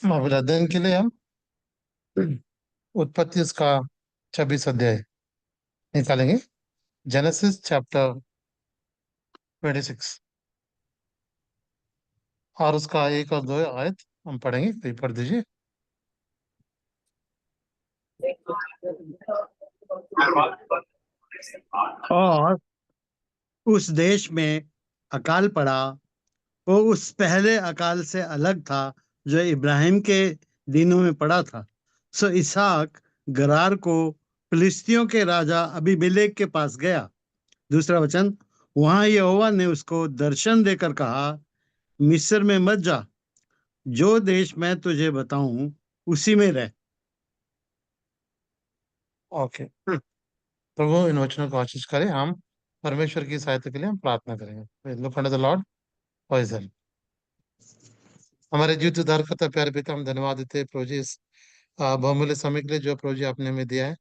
अभिनंदन के लिए हम उत्पत्ति उसका 26 अध्याय निकालेंगे। जेनेसिस चैप्टर 26 और उसका 1 और 2 आयत हम पढ़ेंगे। कोई पढ़ दीजिए। और उस देश में अकाल पड़ा। वो उस पहले अकाल से अलग था जो इब्राहिम के दिनों में पड़ा था। सो इसहाक गरार को फिलिस्तियों के राजा अबीमेलेक के पास गया। दूसरा वचन, वहां यहोवा ने उसको दर्शन देकर कहा, मिस्र में मत जा, जो देश मैं तुझे बताऊं उसी में रह। ओके। प्रभु इन वचनों को आशीष करे। हम परमेश्वर की सहायता के लिए हम प्रार्थना करेंगे। Look under the Lord for his help. हमारे जीवित उद्धारकर्ता प्यारे पिता, हम धन्यवाद देते हैं प्रभु जी इस बहुमूल्य समय के लिए जो प्रभु जी आपने हमें दिया है।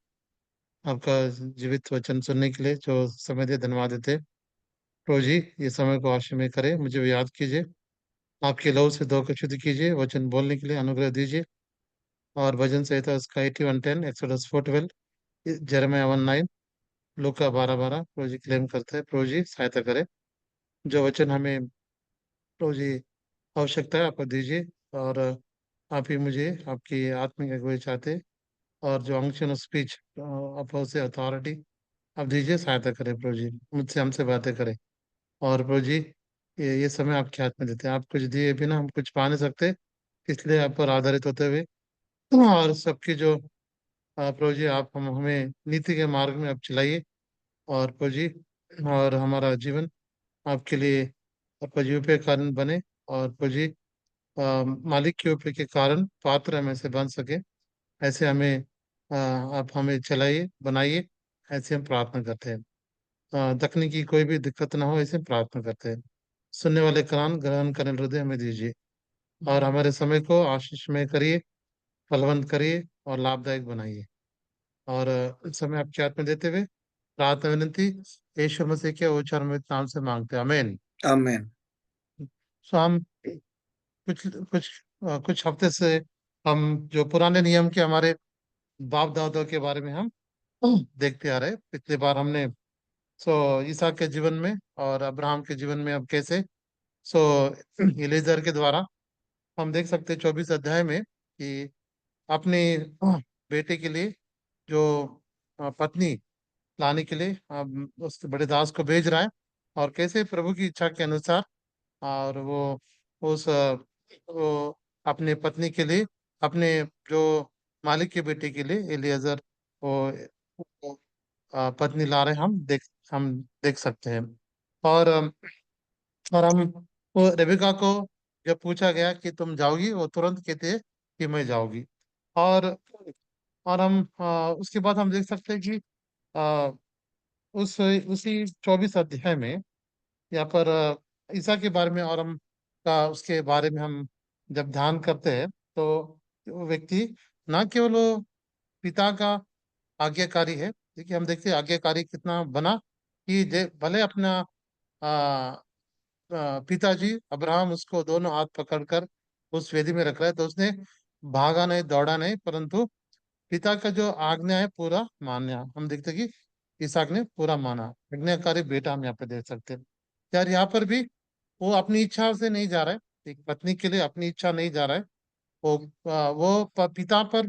आपका जीवित वचन सुनने के लिए जो समय दिया, धन्यवाद देते हैं प्रभु जी। ये समय को आशीष में करे, मुझे भी याद कीजिए। आपके लहू से दो को शुद्ध कीजिए, वचन बोलने के लिए अनुग्रह दीजिए। और भजन संहिता उसका 81:10, एक्सोडस 4:12, जेरेमिया 1:9, लूका 12:12 प्रभु जी क्लेम करते हैं। प्रभु जी सहायता करें। जो वचन हमें प्रभु जी आवश्यकता है आपको दीजिए। और आप ही मुझे आपकी आत्मिक अगुवाई चाहते। और जो अंक्शन ऑफ स्पीच आप से अथॉरिटी आप दीजिए, सहायता करें प्रभु जी। मुझसे हमसे बातें करें। और प्रभु जी ये समय आपके हाथ में देते हैं। आप कुछ दिए बिना हम कुछ पा नहीं सकते, इसलिए आप पर आधारित होते हुए और सबकी जो प्रभु जी आप हमें नीति के मार्ग में आप चलाइए। और प्रभु जी और हमारा जीवन आपके लिए आपका जीव कारण बने। और प्रभु जी मालिक के ऊपर के कारण पात्र हमें से बन सके, ऐसे हमें आप हमें चलाइए, बनाइए। ऐसे हम प्रार्थना करते हैं। तकनीकी कोई भी दिक्कत ना हो, ऐसे प्रार्थना करते हैं। सुनने वाले कान, ग्रहण करने वाले हृदय हमें दीजिए। और हमारे समय को आशीष में करिए, फलवंत करिए और लाभदायक बनाइए। और इस समय आपके हाथ में देते हुए प्रार्थना विनती यीशु मसीह के उच्चारण नाम से मांगते हैं, आमीन। आमेन। सो हम कुछ हफ्ते से हम जो पुराने नियम के हमारे बाप दादों के बारे में हम देखते आ रहे। पिछली बार हमने ईसा के जीवन में और अब्राहम के जीवन में अब कैसे सो एलीजर के द्वारा हम देख सकते हैं 24 अध्याय में कि अपने बेटे के लिए जो पत्नी लाने के लिए उस बड़े दास को भेज रहा है। और कैसे प्रभु की इच्छा के अनुसार और उस वो अपने पत्नी के लिए, अपने जो मालिक के बेटे के लिए एलिएजर वो पत्नी ला रहे हम देख सकते हैं। और और हम वो रेबिका को जब पूछा गया कि तुम जाओगी, वो तुरंत कहते हैं कि मैं जाऊंगी। और और हम उसके बाद हम देख सकते हैं कि आ, उसी 24 अध्याय में यहाँ पर ईसा के बारे में और हम का उसके बारे में हम जब ध्यान करते हैं तो वो व्यक्ति ना केवल वो पिता का आज्ञाकारी है। देखिए हम देखते हैं आज्ञाकारी कितना बना कि भले अपना पिताजी अब्राहम उसको दोनों हाथ पकड़कर उस वेदी में रख रहा है, तो उसने भागा नहीं, दौड़ा नहीं, परंतु पिता का जो आज्ञा है पूरा मान्या। हम देखते हैं कि इसहाक ने पूरा माना। आज्ञाकारी बेटा हम यहाँ पे देख सकते हैं। यार यहाँ पर भी वो अपनी इच्छा से नहीं जा रहा है, एक पत्नी के लिए अपनी इच्छा नहीं जा रहा है। वो पिता पर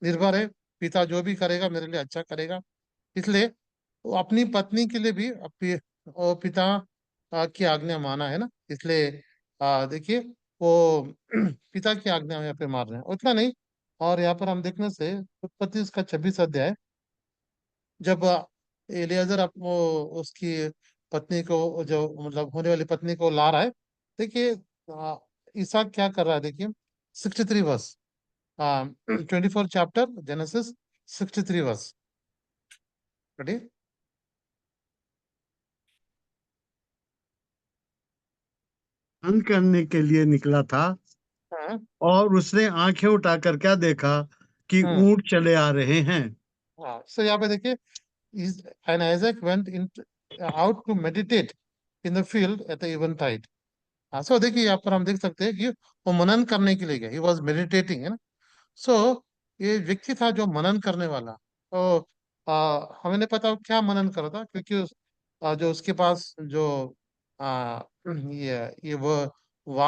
निर्भर है। पिता जो भी करेगा मेरे लिए अच्छा करेगा, इसलिए वो अपनी पत्नी के लिए भी वो पिता की आज्ञा माना है ना। इसलिए देखिए वो पिता की आज्ञा यहाँ पे मान रहे हैं, उतना नहीं। और यहाँ पर हम देखने से उत्पत्ति उसका 26 अध्याय, जब एलियाजर वो उसकी पत्नी को जो मतलब होने वाली पत्नी को ला रहा है। देखिए इसहाक क्या कर रहा है, देखिए 63 वर्ष 24 चैप्टर जेनेसिस 63 वर्ष रेडी। बंद करने के लिए निकला था हाँ। और उसने आंखें उठाकर क्या देखा कि हम्म। ऊंट चले आ रहे हैं। हाँ, सो यहाँ पे देखिए Isaac went out to meditate in the field at the eventide. हाँ, सो देखिए यहाँ पर हम देख सकते हैं कि वो मनन करने के लिए गया, ही वॉज मेडिटेटिंग, है ना। सो ये व्यक्ति था जो मनन करने वाला। तो हमें नहीं पता वो क्या मनन कर रहा था, क्योंकि जो उसके पास जो आ, वो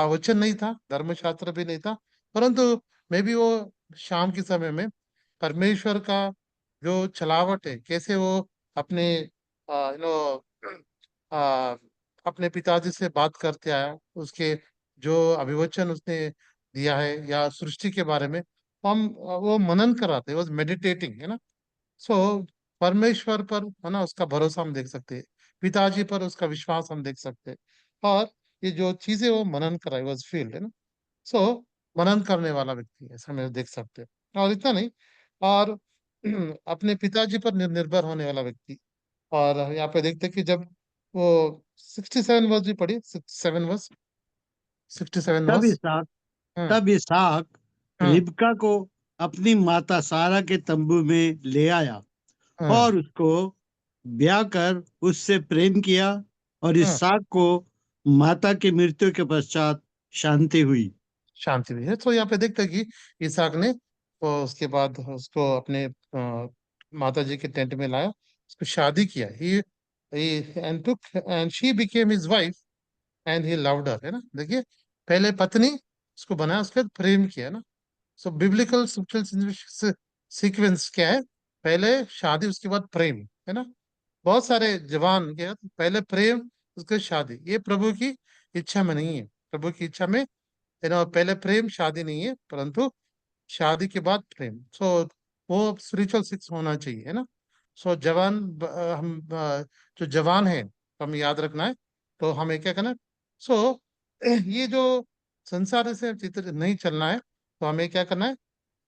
वचन नहीं था, धर्मशास्त्र भी नहीं था, परंतु मे बी वो शाम के समय में परमेश्वर का जो चलावट है, कैसे वो अपने यू नो अपने पिताजी से बात करते आया, उसके जो अभिवचन उसने दिया है या सृष्टि के बारे में, हम वो मनन कर रहा था, वॉज मेडिटेटिंग, है ना। सो परमेश्वर पर, है ना, उसका भरोसा हम देख सकते हैं, पिताजी पर उसका विश्वास हम देख सकते हैं। और ये जो चीजें वो मनन कर रहा है, वॉज फील्ड, है ना। सो मनन करने वाला व्यक्ति, ऐसा हम देख सकते हैं। और इतना नहीं, और अपने पिताजी पर निर्भर होने वाला व्यक्ति। और यहाँ पे देखते हैं कि जब वो 67 वर्ष भी पढ़ी, 67 वर्ष, 67 तब वर्ष। इसहाक हम्म। तब इसहाक हम्म। रिबका को अपनी माता सारा के तंबू में ले आया हम्म। और उसको ब्याह कर उससे प्रेम किया, और हम्म। इसहाक को माता की मृत्यु के पश्चात शांति हुई। शांति भी है। तो यहाँ पे देखते हैं कि इसहाक ने, तो उसके बाद उसको अपने माता जी के टेंट में लाया, उसको शादी किया, he and took and she became his wife and he loved her, है ना। देखिए, पहले पत्नी उसको बनाया, उसके बाद प्रेम किया, है ना। सो बिब्लिकल स्क्रिप्चरल सीक्वेंस क्या है? पहले शादी, उसके बाद प्रेम, है ना। बहुत सारे जवान क्या, पहले प्रेम, उसके बाद शादी, ये प्रभु की इच्छा में नहीं है। प्रभु की इच्छा में, पहले प्रेम, शादी नहीं है, परंतु शादी के बाद प्रेम। सो वो स्पिरिचुअल सिक्स होना चाहिए, है ना। सो जवान जो जवान है, तो हमें याद रखना है, तो हमें क्या करना है। सो ये जो संसार से चित्र नहीं चलना है, तो हमें क्या करना है।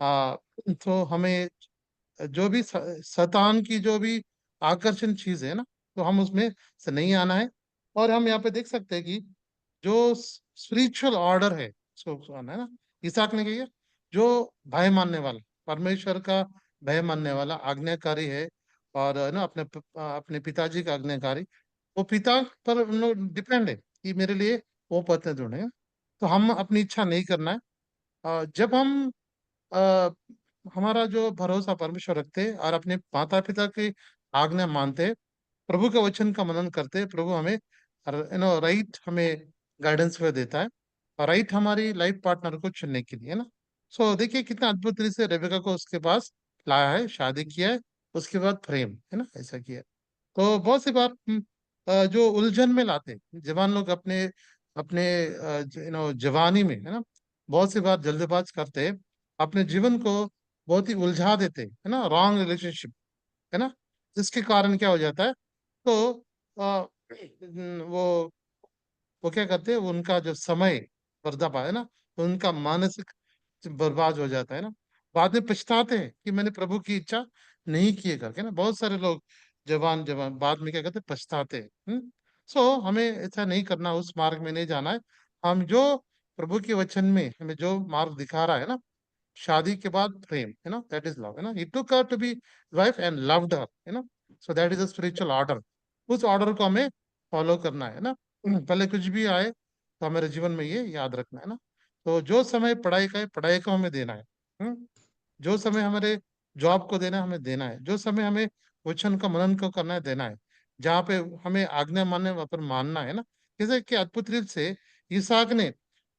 आ, तो हमें जो भी शैतान की जो भी आकर्षण चीज है ना, तो हम उसमें से नहीं आना है। और हम यहाँ पे देख सकते हैं कि जो स्पिरिचुअल ऑर्डर है, उसको आना है ना। इसहाक ने कहा, जो भय मानने वाला, परमेश्वर का भय मानने वाला, आज्ञाकारी है, और है ना, अपने पिताजी का आज्ञाकारी, वो पिता पर डिपेंड है कि मेरे लिए वो पत्नी ढूंढे। तो हम अपनी इच्छा नहीं करना है। जब हम अ, हमारा जो भरोसा परमेश्वर रखते हैं और अपने माता पिता की आज्ञा मानते हैं, प्रभु के वचन का मनन करते हैं, प्रभु हमें राइट, हमें गाइडेंस में देता है, और राइट हमारी लाइफ पार्टनर को चुनने के लिए, है ना। सो देखिए कितना अद्भुत तरीके से रेबेका को उसके पास लाया है, शादी किया है, उसके बाद प्रेम, है ना, ऐसा किया है। तो बहुत सी बार जो उलझन में लाते हैं, जवान लोग अपने अपने जवानी में, है ना, बहुत सी बार जल्दबाज करते हैं, अपने जीवन को बहुत ही उलझा देते हैं, है ना, रॉन्ग रिलेशनशिप, है ना। जिसके कारण क्या हो जाता है, तो वो क्या करते हैं, उनका जो समय बर्बाद है ना, उनका मानसिक बर्बाद हो जाता है ना। बाद में पछताते हैं कि मैंने प्रभु की इच्छा नहीं किए करके ना। बहुत सारे लोग जवान जवान बाद में क्या करते हैं, पछताते हैं। सो हमें ऐसा नहीं करना, उस मार्ग में नहीं जाना है। हम जो प्रभु के वचन में हमें जो मार्ग दिखा रहा है ना, शादी के बाद प्रेम, है ना, दैट इज लव, है ना। He took her to be wife and loved her, है ना। So that is a spiritual order. उस ऑर्डर को हमें फॉलो करना है ना। पहले कुछ भी आए, तो हमारे जीवन में ये याद रखना है ना। तो जो समय पढ़ाई का है, पढ़ाई को हमें देना है। जो समय हमारे जॉब को देना है, हमें देना है। जो समय हमें वचन का मनन को करना है, देना है। जहाँ पे हमें आज्ञा मानने, वहां पर मानना है ना। जैसे कि अद्भुत रीत से इसहाक ने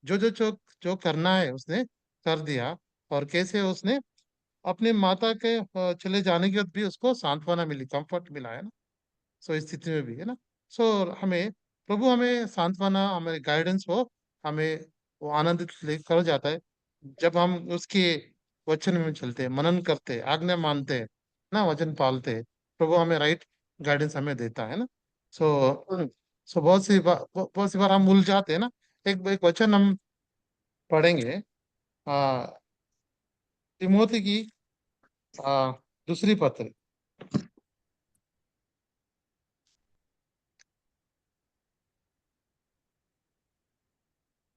जो जो करना है उसने कर दिया। और कैसे उसने अपने माता के चले जाने के बाद भी उसको सांत्वना मिली, कंफर्ट मिला, है ना। सो इस स्थिति में भी, है ना। सो हमें प्रभु हमें सांत्वना, हमें गाइडेंस हो, हमें वो आनंदित लेकर जाता है, जब हम उसके वचन में चलते हैं, मनन करते हैं, आज्ञा मानते हैं ना, वचन पालते हैं, प्रभु हमें राइट गाइडेंस हमें देता है ना। सो बहुत सी बार हम भूल जाते हैं ना। एक एक वचन हम पढ़ेंगे, आ, तिमोथी की आ, दूसरी पत्र,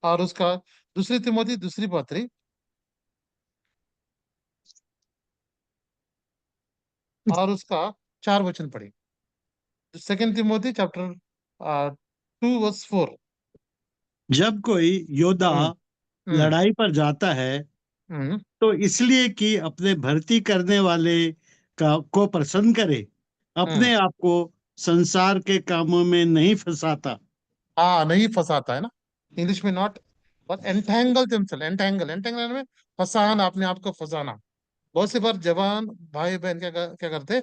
और उसका दूसरी तिमोथी दूसरी पत्री, और उसका 4 वचन पढ़ेंगे। Second Timothy chapter 2 verse 4। जब कोई योद्धा हम्म हम्म लड़ाई पर जाता है हम्म तो इसलिए कि अपने भर्ती करने वाले का को प्रसन्न करे, हम्म। अपने आप को संसार के कामों में नहीं फंसाता। हाँ, नहीं फंसाता है ना, इंग्लिश में not, but entangle themselves, entangle, entangle में फंसाना, अपने आप को फंसाना। बहुत सी बार जवान भाई बहन क्या करते,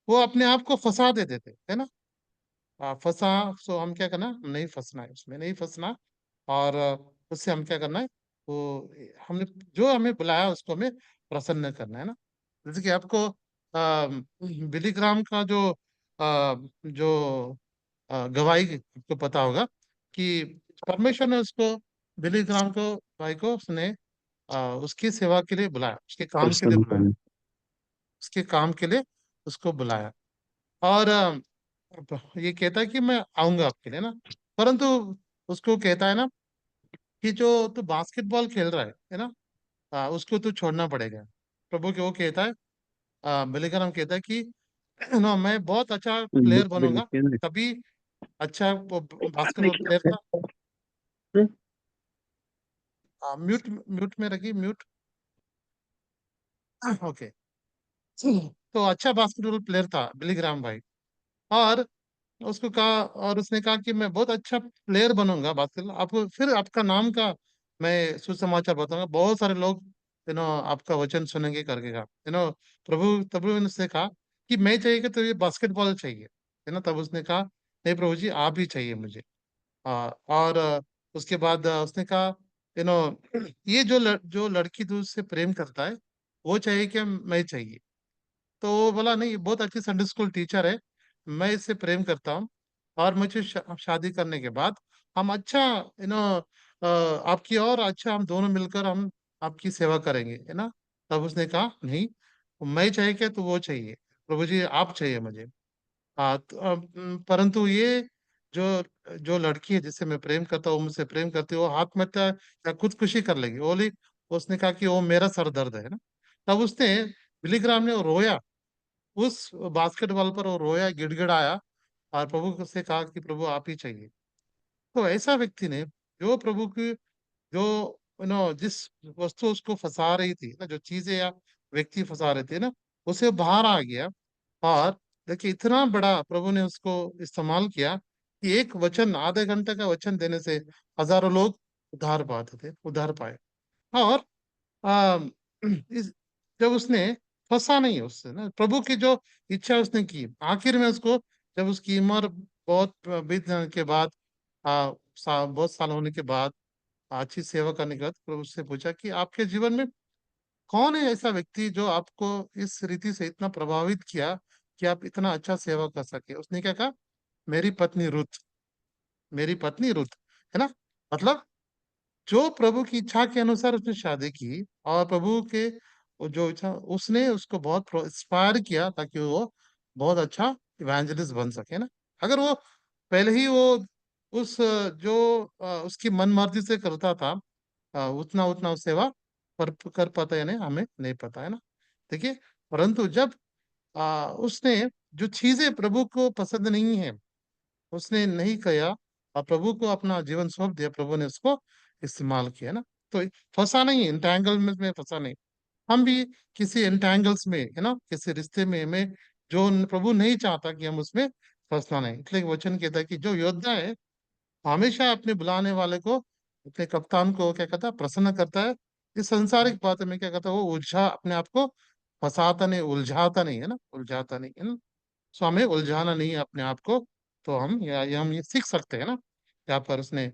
वो अपने आप को फंसा देते थे, है ना। फंसा, सो हम क्या करना, नहीं फंसना है, उसमें नहीं फंसना। और उससे हम क्या करना है, वो हमने जो हमें बुलाया उसको हमें प्रसन्न करना है ना। जैसे कि आपको बिली ग्राम का जो गवाही आपको पता होगा कि परमेश्वर ने उसको, बिली ग्राम को भाई को उसने उसकी सेवा के लिए बुलाया, उसके काम के लिए प्रसन्न बुलाया, करे। उसके काम के लिए उसको बुलाया। और ये कहता है कि मैं आऊंगा आपके लिए ना, परंतु उसको कहता है ना कि जो तू बास्केटबॉल खेल रहा है ना, उसको तू छोड़ना पड़ेगा। प्रभु के वो कहता है, बिलीग्राम कहता है कि नो, मैं बहुत अच्छा प्लेयर बुक भी बनूंगा, लिखी है ना। तभी अच्छा बास्केटबॉल प्लेयर था। म्यूट, म्यूट में रखी, म्यूट। ओके। तो अच्छा बास्केटबॉल प्लेयर था बिलीग्राम भाई। और उसको कहा, और उसने कहा कि मैं बहुत अच्छा प्लेयर बनूंगा बास्केटबॉल, आपको फिर आपका नाम का मैं सुसमाचार बताऊंगा, बहुत सारे लोग आपका वचन सुनेंगे करके कहा, प्रभु, तब ने उसने कहा कि मैं चाहिए कि तो ये बास्केटबॉल चाहिए, है ना। तब उसने कहा नहीं प्रभु जी, आप ही चाहिए मुझे। और उसके बाद उसने कहा, यू नो ये जो लड़की तुझसे प्रेम करता है, वो चाहिए कि मैं चाहिए। तो वो बोला नहीं, ये बहुत अच्छी संडे स्कूल टीचर है, मैं इससे प्रेम करता हूँ, और मुझे शादी करने के बाद हम अच्छा, आपकी और अच्छा, हम दोनों मिलकर हम आपकी सेवा करेंगे, है ना। तब उसने कहा नहीं, मैं चाहिए क्या, तो वो चाहिए, प्रभु जी आप चाहिए मुझे। हाँ, तो परंतु ये जो जो लड़की है जिससे मैं प्रेम करता हूँ, वो मुझसे प्रेम करती है, वो आत्महत्या या खुदकुशी कर लेगी, बोली। उसने कहा कि वो मेरा सर दर्द है ना। तब उसने, बिलीग्राम ने वो रोया, उस बास्केटबॉल पर वो रोया, गिड़गिड़ाया, और प्रभु से कहा कि प्रभु आप ही चाहिए। तो ऐसा व्यक्ति ने, जो प्रभु की, जो जिस वस्तु उसको फंसा रही थी ना, जो चीजें या व्यक्ति फंसा रहे थे ना, उसे बाहर आ गया। और देखिए, इतना बड़ा प्रभु ने उसको इस्तेमाल किया कि एक वचन, आधे घंटे का वचन देने से हजारों लोग उद्धार पाते थे, उद्धार पाए। और आ, इस जब उसने फंसा नहीं उससे ना, प्रभु की जो इच्छा उसने की, आखिर में उसको, जब उसकी उम्र बहुत बीत जाने के बाद, बहुत साल होने के बाद, अच्छी सेवा करने के बाद, प्रभु उससे पूछा कि आपके जीवन में कौन है ऐसा व्यक्ति जो आपको इस रीति से इतना प्रभावित किया कि आप इतना अच्छा सेवा कर सके। उसने क्या कहा, मेरी पत्नी रुत, मेरी पत्नी रुत, है ना। मतलब जो प्रभु की इच्छा के अनुसार उसने शादी की, और प्रभु के वो जो इच्छा, उसने उसको बहुत इंस्पायर किया ताकि वो बहुत अच्छा इवेंजलिस्ट बन सके ना। अगर वो पहले ही वो उस उसकी मन मर्जी से करता था, उतना उतना सेवा कर पाता है, नहीं हमें नहीं पता, है ना। देखिए, परंतु जब उसने जो चीजें प्रभु को पसंद नहीं है, उसने नहीं किया, और प्रभु को अपना जीवन सौंप दिया, प्रभु ने उसको इस्तेमाल किया ना। तो फंसा नहीं, एंटेंगलमेंट में फंसा नहीं। हम भी किसी एंटेंगल्स में, है ना, किसी रिश्ते में हमें, जो प्रभु नहीं चाहता कि हम उसमें फंसना नहीं। इसलिए वचन कहता है कि जो योद्धा है, हमेशा अपने बुलाने वाले को, अपने कप्तान को क्या कहता है, प्रसन्न करता है। इस संसारिक बात में क्या कहता है, वो उलझा, अपने आप को फंसाता नहीं, उलझाता नहीं, है ना, उलझाता नहीं, है ना। सो हमें उलझाना नहीं है अपने आप को। तो हम ये सीख सकते हैं ना। यहाँ पर उसने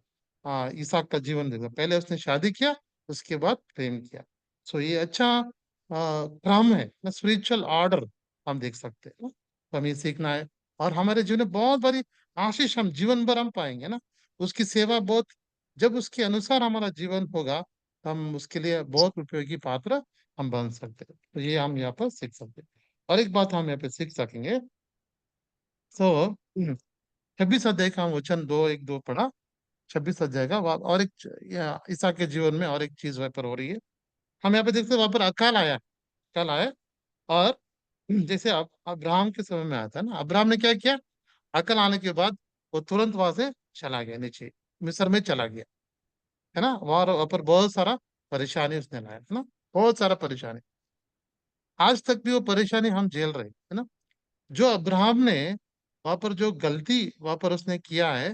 इसहाक का जीवन देखा, पहले उसने शादी किया, उसके बाद प्रेम किया। सो ये अच्छा क्रम है ना, स्पिरिचुअल ऑर्डर हम देख सकते हैं ना। तो हमें ये सीखना है, और हमारे जीवन में बहुत बड़ी आशीष हम जीवन भर हम पाएंगे ना। उसकी सेवा बहुत, जब उसके अनुसार हमारा जीवन होगा, तो हम उसके लिए बहुत उपयोगी पात्र हम बन सकते हैं। तो ये हम यहाँ पर सीख सकते हैं। और एक बात हम यहाँ पे सीख सकेंगे। सो 26 अध्याय का हम वचन दो, एक दो पढ़ा, 26 अध्याय का और एक ईसा के जीवन में और एक चीज वहां पर हो रही है। हम यहाँ पे देखते हैं, वहां पर अकाल आया, अकाल आया। और जैसे अब अब्राहम के समय में आया था ना, अब्राहम ने क्या किया, अकल आने के बाद वो तुरंत वहां से चला गया नीचे, मिस्र में चला गया। है ना, वहां पर बहुत सारा परेशानी उसने लाया, है ना, बहुत सारा परेशानी। आज तक भी वो परेशानी हम झेल रहे हैं, है ना। जो अब्राहम ने वहां पर जो गलती वहां पर उसने किया है,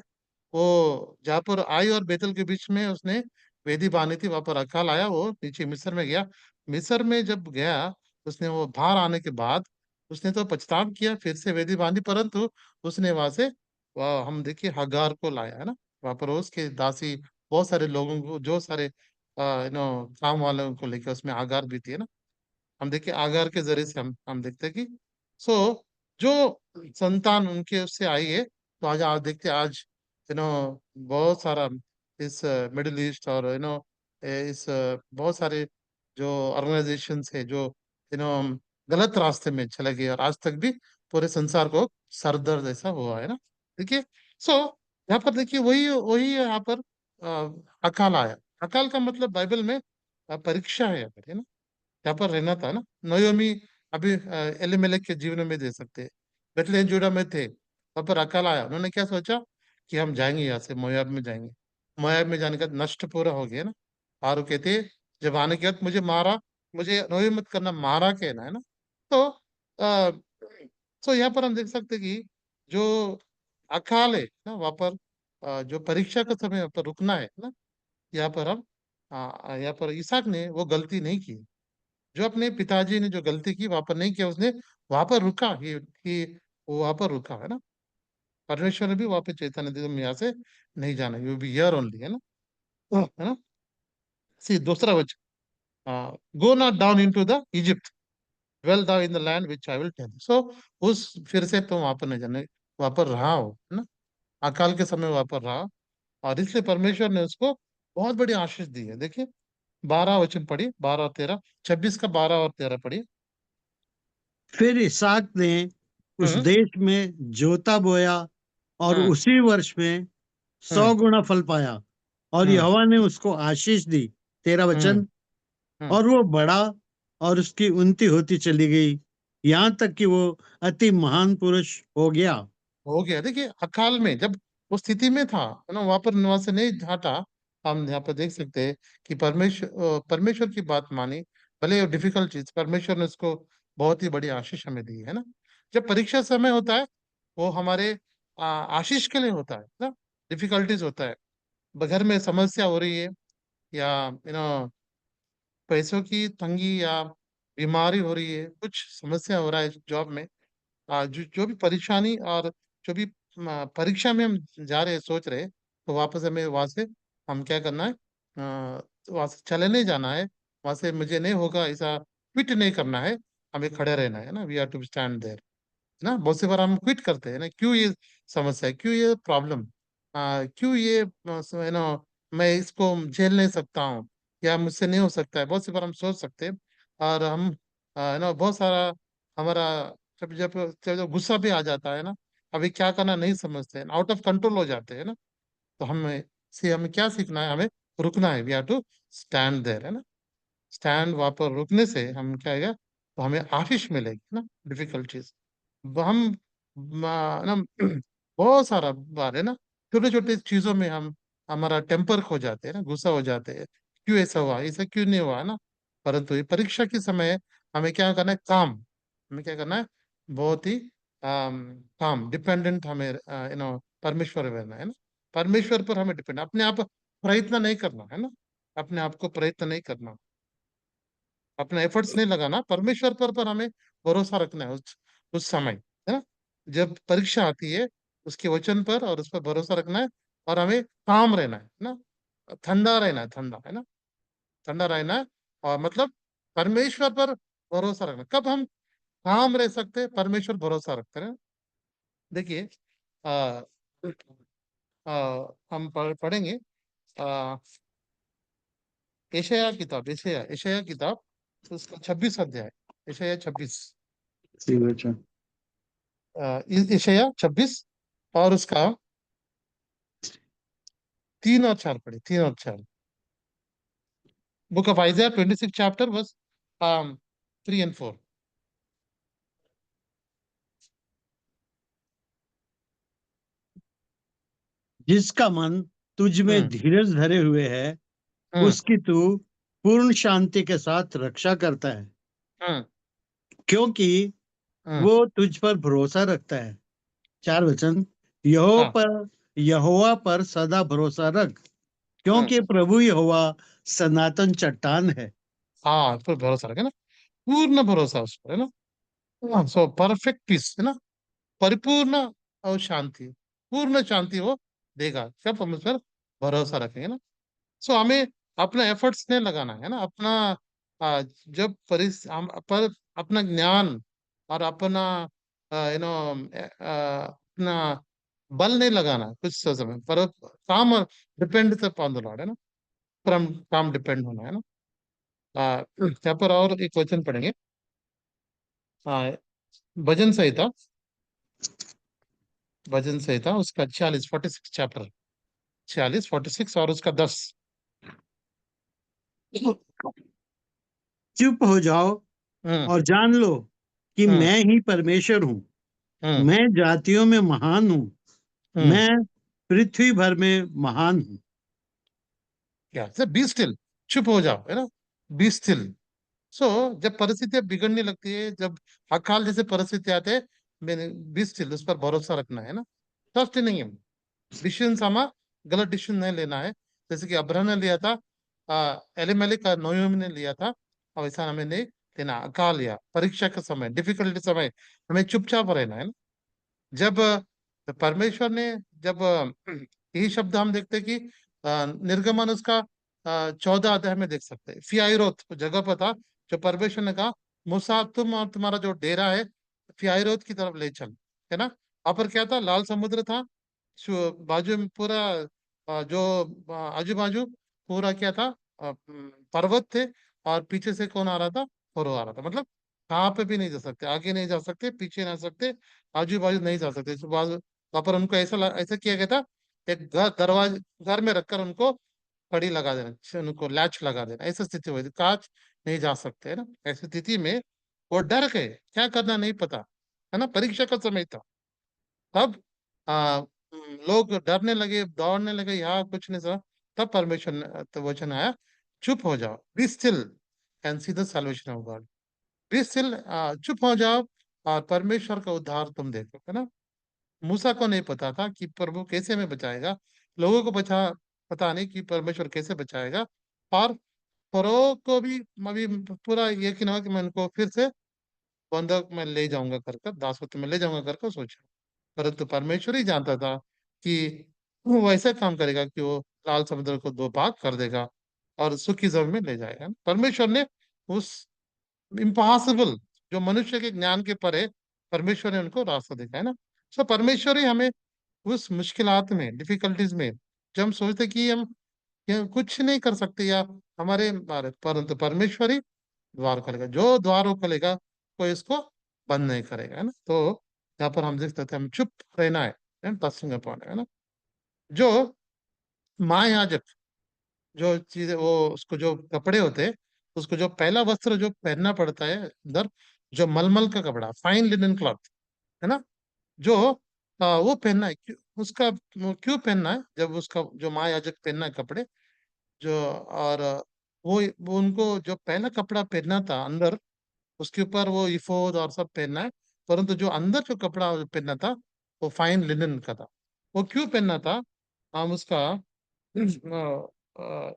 वो जहाँ पर आई और बेतल के बीच में उसने वेदी बांधी थी, वहां पर अकाल आया, वो नीचे मिस्र में गया। मिस्र में जब गया, उसने वो बाहर आने के बाद उसने तो पछतावा किया, फिर से वेदी बांधी, परंतु उसने वहां से हम देखिए हगार को लाया, है ना। वहां पर उसके दासी, बहुत सारे लोगों को, जो सारे काम वालों को लेकर उसमें हगार भी थी, है ना। हम देखिए आगार के जरिए से हम देखते हैं कि सो जो संतान उनके उससे आई है, तो आज आज देखते हैं, आज बहुत सारा इस मिडिल ईस्ट और इस बहुत सारे जो ऑर्गेनाइजेशन है, जो गलत रास्ते में चले गए, और आज तक भी पूरे संसार को सरदर्द ऐसा हुआ है ना। देखिए, सो यहाँ पर देखिए वही वही यहाँ पर अकाल आया। अकाल का मतलब बाइबल में परीक्षा है यहाँ पर, है ना। यहाँ पर रहना था ना। नयोमी अभी एलिमेलेक के जीवन में दे सकते हैं। बेथलेहम जुड़ा में थे, वहां पर अकाल आया, उन्होंने क्या सोचा कि हम जाएंगे यहाँ से मोयाब में जाएंगे। मोयाब में जाने का नष्ट पूरा हो गया ना। और वो कहते, जब आने के बाद मुझे मारा, मुझे नोई मत करना, मारा कहना, है ना। तो आ, तो यहाँ पर हम देख सकते हैं कि जो अकाल है ना, वहाँ पर जो परीक्षा का समय वहाँ पर रुकना है ना। यहाँ पर हम यहाँ पर इसहाक ने वो गलती नहीं की। जो अपने पिताजी ने जो गलती की वहां पर नहीं किया, उसने वहां पर रुका, कि वो वहां पर रुका, है ना। परमेश्वर ने भी वहां पे चेतावनी दी, तुम यहाँ से नहीं जाना, यू बी हियर ओनली, है ना। है ना। सी दूसरा वचन, go not down into the Egypt, dwell thou in the land which I will tell you। so उस फिर से तुम वहां पर नहीं जाने, वहां पर रहा हो, है ना। अकाल के समय वहां पर रहा, और इसलिए परमेश्वर ने उसको बहुत बड़ी आशीष दी है। देखिए 12 वचन पढ़िए, 12 और 13, 26 का 12 और 13 पढ़िए। फिर इसहाक ने उस हम्म। देश में जोता बोया और हम्म। उसी वर्ष में हम्म। 100 गुना फल पाया, और हम्म। यहोवा ने उसको आशीष दी। 13 वचन। हम्म। हम्म। और वो बड़ा और उसकी उन्नति होती चली गई, यहाँ तक कि वो अति महान पुरुष हो गया। हो गया। देखिए अकाल में जब वो स्थिति में था, है ना, वहां पर वहां से नहीं हटा। हम यहाँ पर देख सकते हैं कि परमेश्वर की बात मानी, भले डिफिकल्ट चीज, परमेश्वर ने उसको बहुत ही बड़ी आशीष हमें दी है ना। जब परीक्षा समय होता है, वो हमारे आशीष के लिए होता है ना। डिफिकल्टीज होता है, घर में समस्या हो रही है, या पैसों की तंगी, या बीमारी हो रही है, कुछ समस्या हो रहा है जॉब में, जो भी परेशानी, और जो भी परीक्षा में हम जा रहे हैं, सोच रहे हैं, तो वापस हमें वहां से हम क्या करना है, वहां से चले नहीं जाना है, वहां से मुझे नहीं होगा ऐसा क्विट नहीं करना है, हमें खड़े रहना है ना। We are to stand there, ना। बहुत सी बार हम क्विट करते हैं ना, क्यों ये समस्या है, क्यों ये प्रॉब्लम, क्यों ये मैं इसको झेल नहीं सकता हूँ, या मुझसे नहीं हो सकता है, बहुत सी बार हम सोच सकते हैं। और हम बहुत सारा हमारा, जब गुस्सा भी आ जाता है ना, अभी क्या करना नहीं समझते हैं, आउट ऑफ कंट्रोल हो जाते हैं ना। तो हमें क्या सीखना है, हमें रुकना है, we have to stand there, है ना। स्टैंड वहां पर रुकने से हम क्या है, तो हमें आशीष मिलेगी ना। डिफिकल्ट चीज हम ना बहुत सारा बार है ना, छोटे छोटे चीजों में हम हमारा टेम्पर खो जाते हैं ना, गुस्सा हो जाते हैं, क्यों ऐसा हुआ, ऐसा क्यों नहीं हुआ ना। परंतु ये परीक्षा के समय हमें क्या करना है, काम, हमें क्या करना है, बहुत ही काम डिपेंडेंट, हमें परमेश्वर पे रहना है ना। परमेश्वर पर हमें डिपेंड, अपने आप प्रयत्न नहीं करना है ना, अपने आप को प्रयत्न नहीं करना, अपना एफर्ट्स नहीं लगाना, परमेश्वर पर हमें भरोसा रखना है उस समय, है ना। जब परीक्षा आती है, उसके वचन पर और उस पर भरोसा रखना है, और हमें काम रहना है ना, ठंडा रहना है, ठंडा, है ना, ठंडा रहना है। और मतलब परमेश्वर पर भरोसा रखना, कब हम काम रह सकते हैं, परमेश्वर भरोसा रखते हैं। देखिए आ, हम पढ़ेंगे आ, यशायाह किताब, यशायाह किताब, उसका 26 अध्याय, यशायाह 26, इसी वचन। यशायाह 26, और उसका 3 और 4 पढ़े, 3 और 4। बुक ऑफ आइजिया 26 चैप्टर, बस 3 and 4। जिसका मन तुझ में हम्म। धीरज धरे हुए है, उसकी तू पूर्ण शांति के साथ रक्षा करता है, हम्म क्योंकि हम्म वो तुझ पर भरोसा रखता है। 4 वचन, यहोवा हाँ पर यहोवा पर सदा भरोसा रख, हम्म क्योंकि प्रभु यहोवा सनातन चट्टान है। हाँ, इस पर भरोसा रखे ना, पूर्ण भरोसा उस पर, है ना। सो परफेक्ट पीस, है ना, परिपूर्ण और शांति, पूर्ण शांति वो देगा जब हम उस पर भरोसा रखेंगे ना। सो हमें अपना एफर्ट्स नहीं लगाना है ना, अपना जब हम पर अपना ज्ञान और अपना अपना बल नहीं लगाना कुछ समय पर, काम डिपेंड अपॉन द लॉर्ड, है ना, पर हम काम डिपेंड होना है ना। यहाँ पर और एक वचन पढ़ेंगे, आ, भजन संहिता, भजन संहिता उसका 46 चैप्टर, 46 और उसका 10। चुप हो जाओ हम्म और जान लो कि हम्म मैं ही परमेश्वर हूँ। हम्म मैं जातियों में महान हूँ, हम्म मैं पृथ्वी भर में महान हूँ। क्या से बी स्टिल, चुप हो जाओ, है ना, बी स्टिल। सो जब परिस्थितियां बिगड़ने लगती है, जब अकाल जैसे परिस्थिति आते हैं, मैंने बी स्टिल, उस पर भरोसा रखना है ना, ट्रस्ट नहीं है। डिसीजन सामा गलत डिसीजन नहीं लेना है, जैसे कि अब्राहम ने लिया था, एलिमेलेक का नोयोमी ने लिया था, और वैसा हमें नहीं लेना। अकाल या परीक्षा का समय, डिफिकल्टी समय, हमें चुपचाप रहना है ना। जब परमेश्वर ने, जब यही शब्द हम देखते हैं कि निर्गमन उसका 14 अध्याय में देख सकते हैं, फियाइरोत जगह पर था, जो परमेश्वर ने कहा मूसा तुम और तुम्हारा जो डेरा है फियाइरोत की तरफ ले चल, है ना। वहां पर क्या था, लाल समुद्र था, बाजू में पूरा जो आजू बाजू पूरा क्या था, पर्वत थे, और पीछे से कौन आ रहा था, फरो आ रहा था, मतलब कहाँ पे भी नहीं जा सकते, आगे नहीं जा सकते, पीछे नहीं जा सकते, आजू बाजू नहीं जा सकते। वहां पर उनको ऐसा किया गया था, एक दरवाजे घर में रखकर उनको कड़ी लगा देना, उनको लैच लगा देना, ऐसी स्थिति हुई थी, कांच नहीं जा सकते, है ना। ऐसी स्थिति में वो डर गए, क्या करना नहीं पता, है ना, परीक्षा का समय था। तब लोग डरने लगे, दौड़ने लगे, यहाँ कुछ नहीं सका। तब परमेश्वर तो वचन आया, चुप हो जाओ, be still and see the solvation of God. Be still, चुप हो जाओ और परमेश्वर का उद्धार तुम देखो, है ना। मूसा को नहीं पता था कि प्रभु कैसे हमें बचाएगा, लोगों को पता नहीं कि परमेश्वर कैसे बचाएगा, और फरो को भी अभी पूरा यकीन हुआ कि मैं उनको फिर से बंधक में ले जाऊंगा कर कर, दासत्व में ले जाऊंगा कर कर सोचा। परंतु परमेश्वर ही जानता था कि वो वैसा काम करेगा कि वो लाल समुद्र को दो भाग कर देगा और सुखी जमीन में ले जाएगा। परमेश्वर ने उस इम्पॉसिबल, जो मनुष्य के ज्ञान के परे, परमेश्वर ने उनको रास्ता दिखाया ना। सो परमेश्वर ही हमें उस मुश्किलात में, डिफिकल्टीज में, जब हम सोचते कि हम कुछ नहीं कर सकते या हमारे बारे, परंतु परमेश्वर ही द्वार खोलेगा, जो द्वार वो खोलेगा कोई इसको बंद नहीं करेगा, है ना। तो यहाँ पर हम देख सकते हैं, हम चुप रहना है, टचिंग अपॉन, है ना। जो महायाजक, जो चीजें वो उसको जो कपड़े होते हैं, उसको जो पहला वस्त्र जो पहनना पड़ता है अंदर, जो मलमल का कपड़ा, फाइन लिनन क्लॉथ, है ना, जो वो पहनना है, उसका वो क्यों पहनना है, जब उसका जो महायाजक पहनना है कपड़े, जो और वो उनको जो पहला कपड़ा पहनना था अंदर, उसके ऊपर वो इफोद और सब पहनना है, परंतु जो अंदर जो कपड़ा पहनना था वो फाइन लिनन का था। वो क्यों पहनना था, हम उसका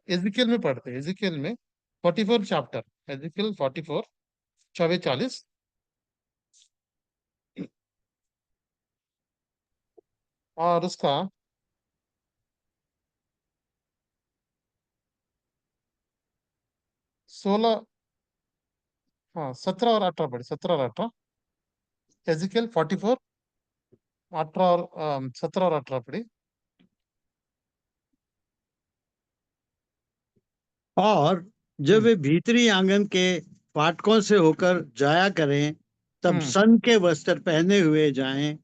एजिकल में पढ़ते हैं, एजिकल में 44 चैप्टर, एजिकल 44, 44, और उसका 16, हाँ 17 और 18 पढ़े, 17 और 18, एजिकल 44, 18 और 17 और 18 पढ़े। और जब हम्म वे भीतरी आंगन के फाटकों से होकर जाया करें, तब हम्म सन के वस्त्र पहने हुए जाएं।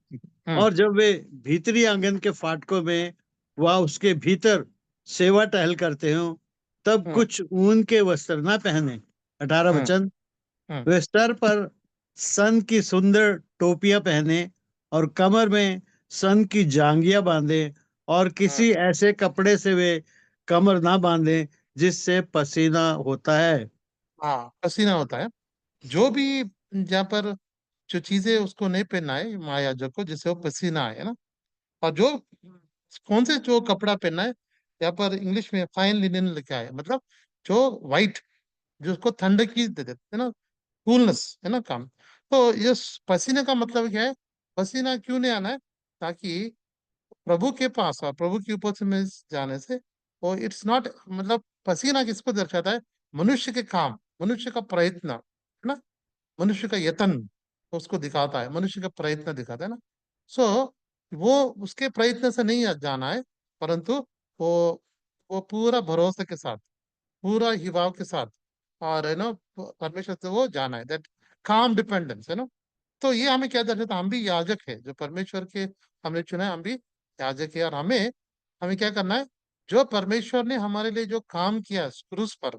हम्म और जब वे भीतरी आंगन के फाटकों में व उसके भीतर सेवा टहल करते हो, तब हम्म कुछ ऊन के वस्त्र ना पहने। 18 हम्म वचन, हम्म वे सर पर सन की सुंदर टोपियां पहने और कमर में सन की जांघिया बांधे, और हम्म किसी ऐसे कपड़े से वे कमर ना बांधे जिससे पसीना होता है। हाँ, पसीना होता है। जो भी जहाँ पर जो चीजें उसको नहीं पहनना है महायाजक को, जिससे वो पसीना आए, है ना। और जो कौन से जो कपड़ा पहनना है, यहाँ पर इंग्लिश में फाइन लिनन लिखा है, मतलब जो वाइट, जो उसको ठंड की दे देते है ना, कूलनेस, है ना काम। तो ये पसीने का मतलब क्या है? पसीना क्यों नहीं आना है? ताकि प्रभु के पास और प्रभु की उपस्थिति में जाने से वो इट्स नॉट, मतलब पसीना किसको दर्शाता है? मनुष्य के काम, मनुष्य का प्रयत्न, है ना, मनुष्य का यत्न, तो उसको दिखाता है, मनुष्य का प्रयत्न दिखाता है ना। सो वो उसके प्रयत्न से नहीं जाना है, परंतु वो वो पूरा भरोसे के साथ, पूरा ही भाव के साथ, और परमेश्वर से वो जाना है, दैट काम डिपेंडेंस, है ना। तो ये हमें क्या दर्शाता है? हम भी याजक है, जो परमेश्वर के हमने चुना है, हम भी याजक है। और हमें हमें क्या करना है? जो परमेश्वर ने हमारे लिए जो काम किया है क्रूस पर,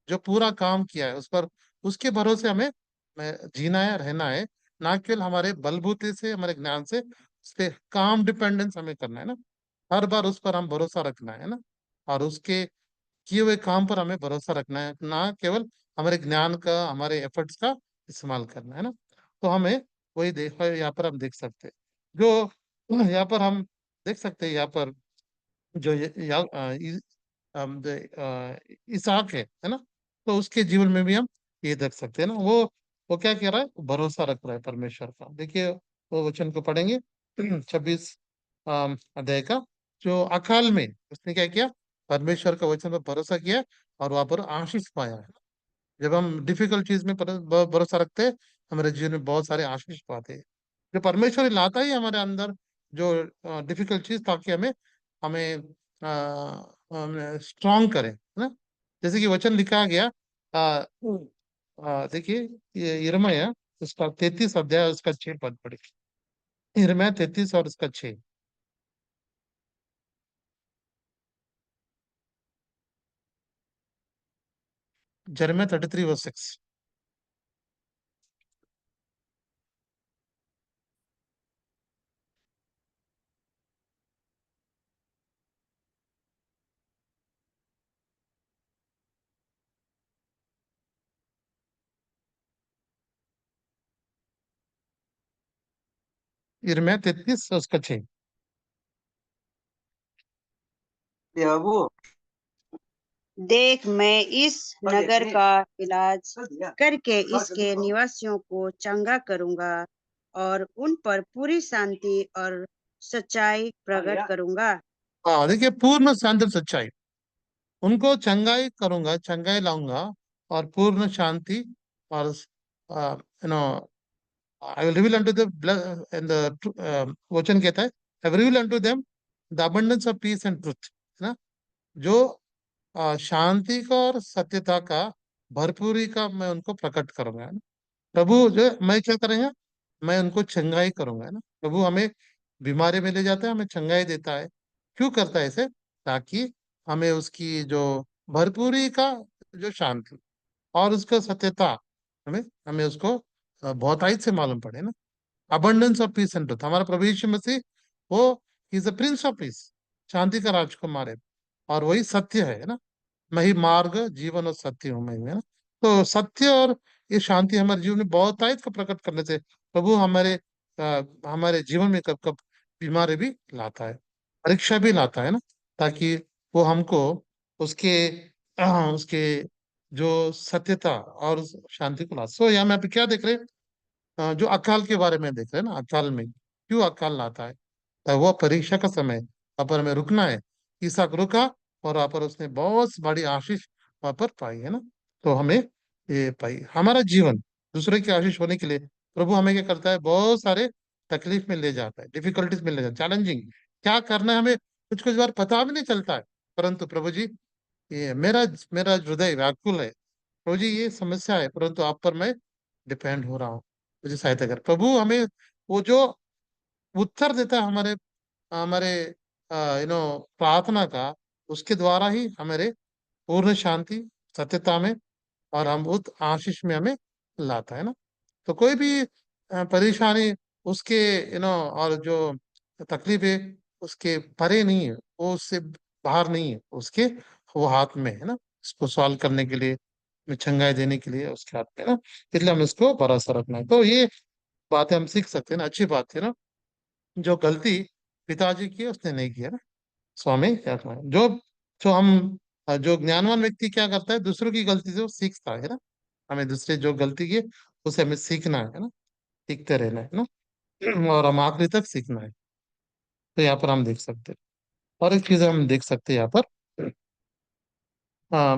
जो पूरा काम किया है उस पर, उसके भरोसे हमें जीना है, रहना है। ना केवल हमारे बलबूते से, हमारे ज्ञान से, उस पे काम डिपेंडेंस हमें करना है ना। हर बार उस पर हम भरोसा रखना है ना। और उसके किए हुए काम पर हमें भरोसा रखना है, ना केवल हमारे ज्ञान का, हमारे एफर्ट्स का इस्तेमाल करना है ना। तो हमें वही देख, यहाँ पर हम देख सकते हैं, जो यहाँ पर हम देख सकते हैं, यहाँ पर जो इसहाक है ना। तो उसके जीवन में भी हम ये देख सकते हैं ना, वो क्या कह रहा है? भरोसा रख रहा है परमेश्वर का। देखिए वो वचन को पढ़ेंगे 26 अध्याय का। जो अकाल में उसने क्या किया? परमेश्वर का वचन पर भरोसा किया, और वहां पर आशीष पाया है। जब हम डिफिकल्ट चीज में भरोसा रखते हैं, हमारे जीवन में बहुत सारे आशीष पाते हैं। जो परमेश्वर लाता ही हमारे अंदर जो डिफिकल्ट चीज, ताकि हमें हमें स्ट्रांग करे, है ना। जैसे कि वचन लिखा गया, देखिए ये यिर्मयाह उसका 33 अध्याय, उसका 6 पद पढ़े। यिर्मयाह 33 और उसका 6। Jeremiah 33 verse 6। यिर्मयाह 33 और उसका 6। प्रभु, देख मैं इस नगर का इलाज करके इसके निवासियों को चंगा करूंगा और उन पर पूरी शांति और सच्चाई प्रकट करूंगा। हाँ, देखिए पूर्ण शांति और सच्चाई, उनको चंगाई करूंगा, चंगाई लाऊंगा, और पूर्ण शांति, और you know I will reveal unto the in the वचन कहता है, I will reveal unto them the abundance of peace and truth, है ना। जो शांति का और सत्यता का भरपूरी का मैं उनको प्रकट करूंगा, है ना। प्रभु जो मैं क्या करेंगे? मैं उनको चंगाई करूंगा, है ना। प्रभु हमें बीमारी में ले जाता है, हमें चंगाई देता है। क्यों करता है इसे? ताकि हमें उसकी जो भरपूरी का जो शांति और उसका सत्यता, हमें हमें उसको बहुतायत से मालूम पड़े ना। Abundance of peace and truth, हमारा प्रभु यीशु मसीह वो is the prince of peace, शांति का राजकुमार है। और वही सत्य है ना। मैं ही मार्ग, जीवन और सत्य हूँ, मैं हूँ, है ना। तो सत्य और ये शांति हमारे जीवन में बहुतायत को प्रकट करने से प्रभु हमारे जीवन में कब कब बीमारी भी लाता है, परीक्षा भी लाता है ना, ताकि वो हमको उसके उसके जो सत्यता और उस शांति को ला। सो यहाँ में आप क्या देख रहे हैं? जो अकाल के बारे में देख रहे हैं ना, अकाल में क्यों अकाल लाता है? तो वो परीक्षा का समय, वहां पर हमें रुकना है। इसहाक रुका, और वहां पर उसने बहुत बड़ी आशीष वहां पर पाई, है ना। तो हमें ये पाई हमारा जीवन दूसरे की आशीष होने के लिए प्रभु हमें क्या करता है? बहुत सारे तकलीफ में ले जाता है, डिफिकल्टीज में ले जाता है, चैलेंजिंग क्या करना है हमें कुछ कुछ बार पता भी नहीं चलता है। परंतु प्रभु जी, ये मेरा मेरा हृदय व्याकुल है, प्रभु जी ये समस्या है, परंतु आप पर मैं डिपेंड हो रहा हूँ, मुझे सहायता कर। प्रभु हमें वो जो उत्तर देता है हमारे हमारे प्रार्थना का, उसके द्वारा ही हमारे पूर्ण शांति, सत्यता में, और हम उस आशीष में हमें लाता है ना। तो कोई भी परेशानी उसके और जो तकलीफ है उसके परे नहीं है, वो उससे बाहर नहीं है, उसके वो हाथ में है ना। इसको सॉल्व करने के लिए, में छंगाई देने के लिए उसके हाथ में ना, इसलिए हम इसको भरोसा रखना है। तो ये बातें हम सीख सकते हैं ना, अच्छी बात है ना। जो गलती पिताजी की है उसने नहीं किया ना, स्वामी क्या कहा जो, जो हम जो ज्ञानवान व्यक्ति क्या करता है, दूसरों की गलती से वो सीखता है ना। हमें दूसरे जो गलती की है उसे हमें सीखना है ना, सीखते रहना है ना, और हम आखिरी तक सीखना है। तो यहाँ पर हम देख सकते हैं, और एक चीज हम देख सकते हैं यहाँ पर, आ,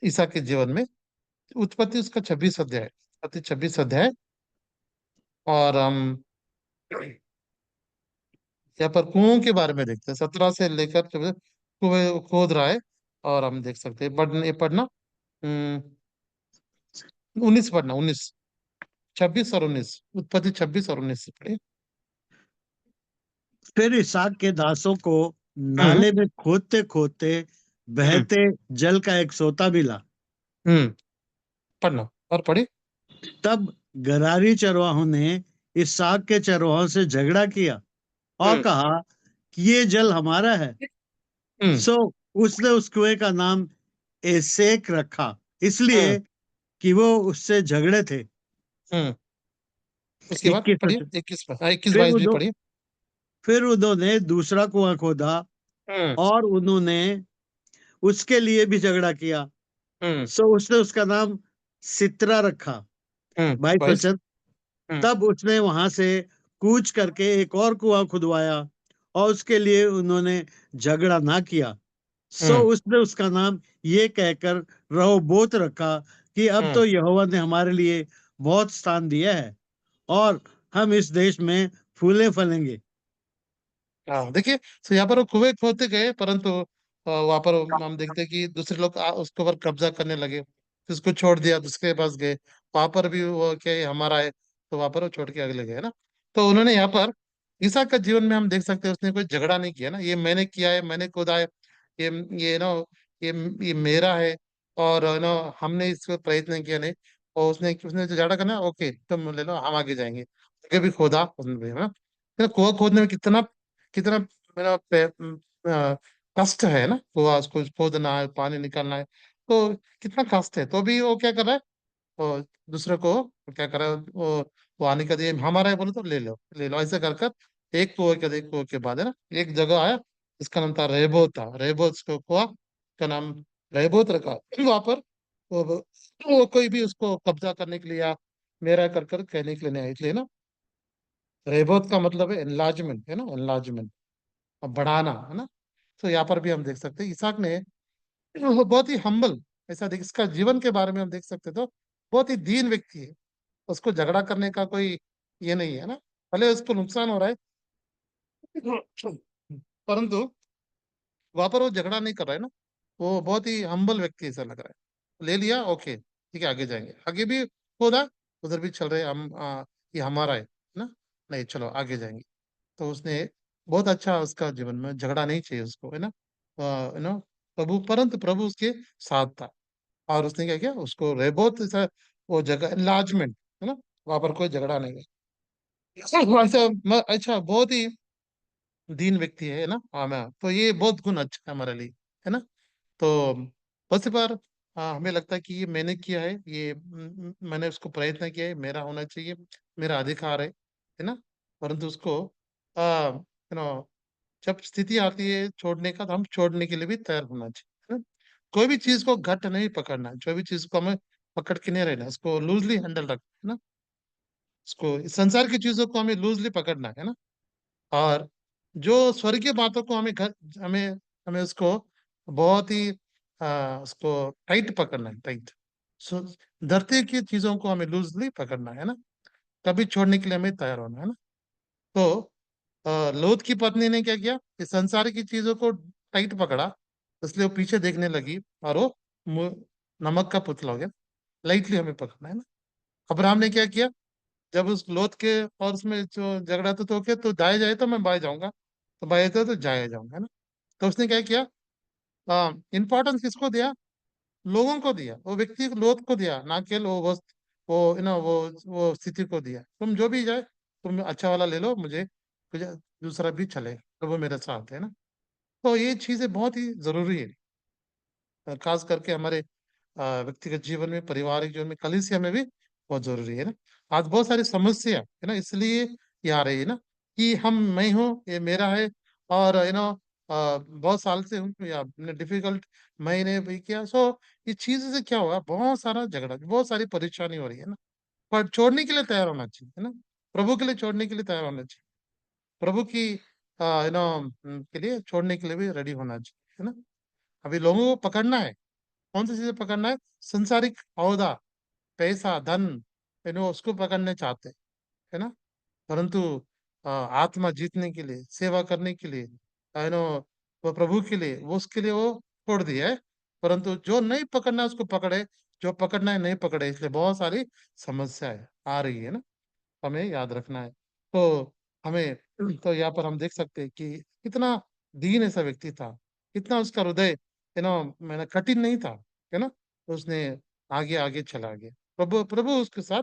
ईसा के जीवन में उत्पत्ति उसका 26 अध्याय, उत्पत्ति 26 अध्याय, और हम यहाँ पर कुओं के बारे में देखते हैं, 17 से लेकर जो कुएं खोद रहा है। और हम देख सकते हैं, पढ़ना 19 पढ़ना, 19, 26 और 19, उत्पत्ति 26 और 19 से पढ़िए। फिर इसहाक के दासों को हम्म नाले में खोदते खोदते हम्म बहते जल का एक सोता मिला। हम्म पढ़ना और पढ़िए। तब गरारी चरवाहों ने इसहाक के चरवाहों से झगड़ा किया और हम्म कहा कि ये जल हमारा है। हम्म सो उसने उस कुएं का नाम एसेक रखा, हम्म इसलिए कि वो उससे झगड़े थे। हम्म उसके बाद 21 पढ़िए, वचन। 21 पर, हाँ, 21 फिर 22 भी उन्हों, पढ़िए। फिर उन्होंने दूसरा कुआं खोदा हम्म और उन्होंने उसके लिए भी झगड़ा किया। हम्म सो उसने उसका नाम सित्रा रखा। 22 22। वचन। हम्म तब उसने वहां से कूच करके एक और कुआं खुदवाया और उसके लिए उन्होंने झगड़ा ना किया। सो हम्म उसने उसका नाम ये कहकर रहोबोत रखा कि अब हम्म तो यहोवा ने हमारे लिए बहुत स्थान दिया है और हम इस देश में फूले फलेंगे। हाँ देखिए, तो यहाँ पर वो कुएं खोदते गए, परंतु वहां पर हम देखते हैं कि दूसरे लोग उसके ऊपर कब्जा करने लगे, फिर उसको छोड़ दिया, दूसरे के पास गए, वहां पर भी वो क्या ये हमारा है, तो वहां पर वो छोड़ के अगले गए ना। तो उन्होंने यहाँ पर ईसा का जीवन में हम देख सकते हैं, उसने कोई झगड़ा नहीं किया ना, ये मैंने किया है, मैंने खोदा है, ये ना, ये ये मेरा है, और ना हमने इसको प्रयत्न किया नहीं, और उसने उसने जो झगड़ा करना, ओके तुम ले लो, हम आगे जाएंगे, आगे भी खोदा उसने भी, है ना। कुआं खोदने में कितना कितना मेरा कष्ट है ना, कुआं उसको खोदना है, पानी निकालना है, तो कितना कष्ट है, तो भी वो क्या कर रहा है, वो दूसरे को क्या कर रहा है, वो आने का दिए हमारा है बोले तो ले लो ले लो, ऐसे कर कर एक कुएं के बाद है ना, एक जगह आया, इसका नाम था रेबोत, था रेबोत, उसको कुआ का नाम रेबोत रखा। वहां पर वो कोई भी उसको कब्जा करने के लिए या मेरा कर कर कहने के लिए नहीं आया, इसलिए ना रेबोत का मतलब है एनलार्जमेंट, है ना, एनलार्जमेंट, बढ़ाना, है ना। तो यहाँ पर भी हम देख सकते हैं इसहाक ने, वो बहुत ही हम्बल, ऐसा देख इसका जीवन के बारे में हम देख सकते, तो बहुत ही दीन व्यक्ति है, उसको झगड़ा करने का कोई ये नहीं है ना, भले उसको नुकसान हो रहा है, परंतु वहां पर वो झगड़ा नहीं कर रहा है ना, वो बहुत ही हम्बल व्यक्ति ऐसा लग रहा है, ले लिया ओके ठीक है, आगे जाएंगे, आगे भी होगा, उधर भी चल रहे हम, ये हमारा है ना, नहीं चलो आगे जाएंगे। तो उसने बहुत अच्छा, उसका जीवन में झगड़ा नहीं चाहिए उसको, है ना, है ना, प्रभु, परंतु प्रभु उसके साथ था, और उसने क्या किया, उसको रेबोत ऐसा वो जगह एनलार्जमेंट, है ना, वहां पर कोई झगड़ा नहीं है, ऐसा अच्छा, बहुत ही दीन व्यक्ति है ना, हाँ मैं, तो ये बहुत गुण अच्छा है हमारे लिए, है ना। तो बस इस बार हमें लगता है कि ये मैंने किया है, ये मैंने उसको प्रयत्न किया है, मेरा होना चाहिए, मेरा अधिकार है ना, परंतु उसको जब स्थिति आती है छोड़ने का, तो हम छोड़ने के लिए भी तैयार होना चाहिए, है ना। कोई भी चीज को घट नहीं पकड़ना है, जो भी चीज को हमें पकड़ के नहीं रहना, उसको लूजली हैंडल रखना है ना, उसको इस संसार की चीजों को हमें लूजली पकड़ना है ना, और जो स्वर्गीय बातों को हमें हमें हमें उसको बहुत ही उसको टाइट पकड़ना है, टाइट। सो धरती की चीजों को हमें लूजली पकड़ना है ना, कभी छोड़ने के लिए हमें तैयार होना है ना। तो लोथ की पत्नी ने क्या किया, इस संसार की चीजों को टाइट पकड़ा, इसलिए वो पीछे देखने लगी, और वो मु- नमक का पुतला हो गया, लाइटली हमें पकड़ना है ना। अब्राहम ने क्या किया, जब उस लोथ के और उसमें जो झगड़ा था, तो क्या, तो दाएं जाए तो मैं बाएं जाऊंगा, तो बाएं जाए तो जाए जाऊंगा, है ना। तो उसने क्या किया, इंपॉर्टेंस किसको दिया, लोगों को दिया, वो व्यक्ति को, लोथ को दिया, ना केवल वो वो स्थिति को दिया, तुम जो भी जाए तुम अच्छा वाला ले लो, मुझे दूसरा भी चले, तो वो मेरे साथ है ना। तो ये चीजें बहुत ही जरूरी है, खास करके हमारे व्यक्तिगत जीवन में, पारिवारिक जीवन में, कलीसिया में भी बहुत जरूरी है ना। आज बहुत सारी समस्या है ना, इसलिए ये आ रही है ना कि मैं हूँ, ये मेरा है, और बहुत साल से हूँ, या हमने डिफिकल्ट महीने भी किया। सो इस चीज से क्या हुआ, बहुत सारा झगड़ा, बहुत सारी परेशानी हो रही है ना। पर छोड़ने के लिए तैयार होना चाहिए है ना, प्रभु के लिए छोड़ने के लिए तैयार होना चाहिए, प्रभु की के लिए छोड़ने के लिए भी रेडी होना चाहिए है ना। अभी लोगों को पकड़ना है, कौन सी चीजें पकड़ना है? संसारिक औदा, पैसा, धन, उसको पकड़ने चाहते हैं है ना। परंतु आत्मा जीतने के लिए, सेवा करने के लिए, वो प्रभु के लिए, वो उसके लिए वो छोड़ दिया है। परंतु जो नहीं पकड़ना है उसको पकड़े, जो पकड़ना है नहीं पकड़े, इसलिए बहुत सारी समस्याएं आ रही है ना, हमें याद रखना है। तो हमें तो यहाँ पर हम देख सकते हैं कि कितना दीन ऐसा व्यक्ति था, कितना उसका हृदय मैंने कठिन नहीं था है ना। उसने आगे आगे चला गया, प्रभु प्रभु उसके साथ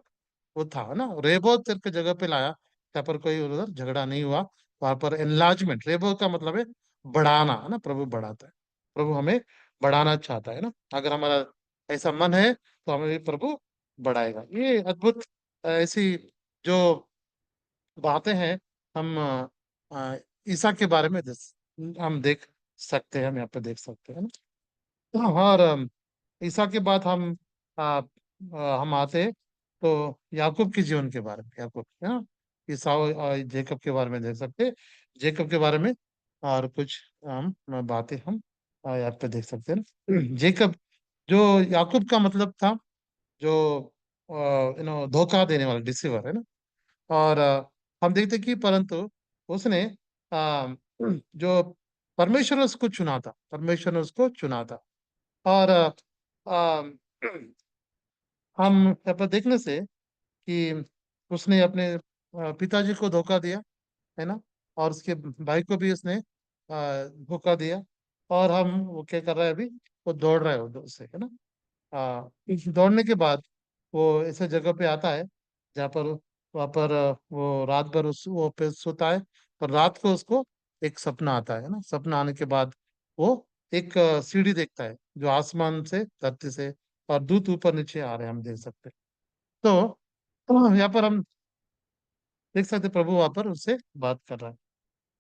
वो था ना। रेबोत के जगह पे लाया, यहाँ पर कोई उधर झगड़ा नहीं हुआ। वहां पर एनलार्जमेंट, रेबो का मतलब है बढ़ाना है ना, प्रभु बढ़ाता है, प्रभु हमें बढ़ाना चाहता है ना। अगर हमारा ऐसा मन है तो हमें भी प्रभु बढ़ाएगा। ये अद्भुत ऐसी जो बातें हैं, हम ईसा के बारे में हम देख सकते हैं, हम यहाँ पे देख सकते हैं ना। और ईसा के बाद हम आते हैं तो याकूब के जीवन के बारे में, याकूब है ना, ईसा और जेकब के बारे में देख सकते हैं, जेकब के बारे में और कुछ हम बातें हम यहाँ पे देख सकते हैं ना। जेकब, जो याकूब का मतलब था, जो धोखा देने वाला, डिसीवर है ना। और हम देखते कि परंतु उसने जो परमेश्वर ने उसको चुना था, परमेश्वर ने उसको चुना था। और आ, हम यहाँ पर देखने से कि उसने अपने पिताजी को धोखा दिया है ना, और उसके भाई को भी उसने धोखा दिया। और हम वो क्या कर रहा है अभी, वो दौड़ रहा है उससे है ना। दौड़ने के बाद वो ऐसे जगह पे आता है जहाँ पर वहाँ पर वो रात भर उस वो पे सोता है। पर रात को उसको एक सपना आता है ना, सपना आने के बाद वो एक सीढ़ी देखता है, जो आसमान से, धरती से, और दूत ऊपर नीचे आ रहे हैं, हम देख सकते हैं। तो यहाँ पर हम देख सकते हैं, प्रभु वहाँ पर उससे बात कर रहा है।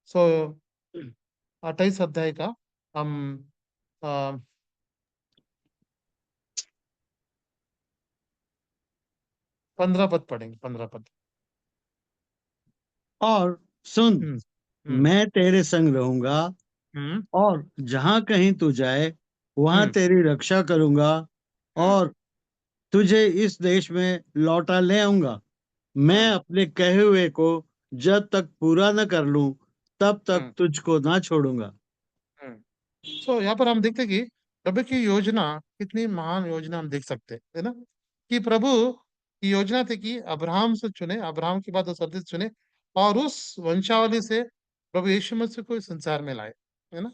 सो 28 अध्याय का हम 15 पद पढ़ेंगे, 15 पद। और सुन, हम्म हम्म मैं तेरे संग रहूंगा, हम्म और जहां कहीं तू जाए वहां हम्म तेरी रक्षा करूंगा, हम्म और तुझे इस देश में लौटा ले आऊंगा। मैं हम्म अपने कहे हुए को जब तक पूरा न कर लूं, तब तक हम्म तुझको ना छोड़ूंगा। हम्म। सो यहाँ पर हम देखते हैं कि प्रभु की योजना कितनी महान योजना हम देख सकते हैं है ना। कि प्रभु की योजना थी कि अब्राहम से चुने, अब्राहम के बाद उस अर्थी से चुने, और उस वंशावली से प्रभु यीशु मसीह को इस संसार में लाए है ना।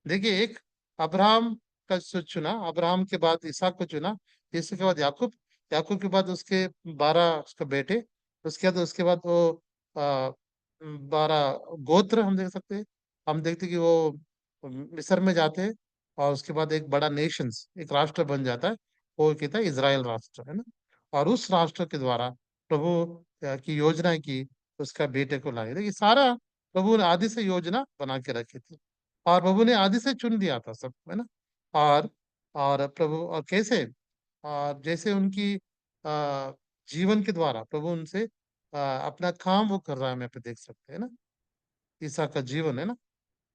देखिए, एक अब्राहम का चुना, अब्राहम के बाद इसहाक को चुना, इसके बाद याकूब, याकूब के बाद उसके 12 उसके बेटे, उसके बाद वो 12 गोत्र हम देख सकते हैं। हम देखते हैं कि वो मिस्र में जाते हैं, और उसके बाद एक बड़ा नेशंस, एक राष्ट्र बन जाता है, वो कहता है इज़राइल राष्ट्र है ना। और उस राष्ट्र के द्वारा प्रभु की योजना की, उसका बेटे को लाए। देखिए, सारा प्रभु ने आदि से योजना बना के रखी थी, और प्रभु ने आदि से चुन दिया था सब है ना। और प्रभु, और कैसे, और जैसे उनकी जीवन के द्वारा प्रभु उनसे अपना काम वो कर रहा है, हम यहाँ पे देख सकते हैं ना। ईसा का जीवन है ना,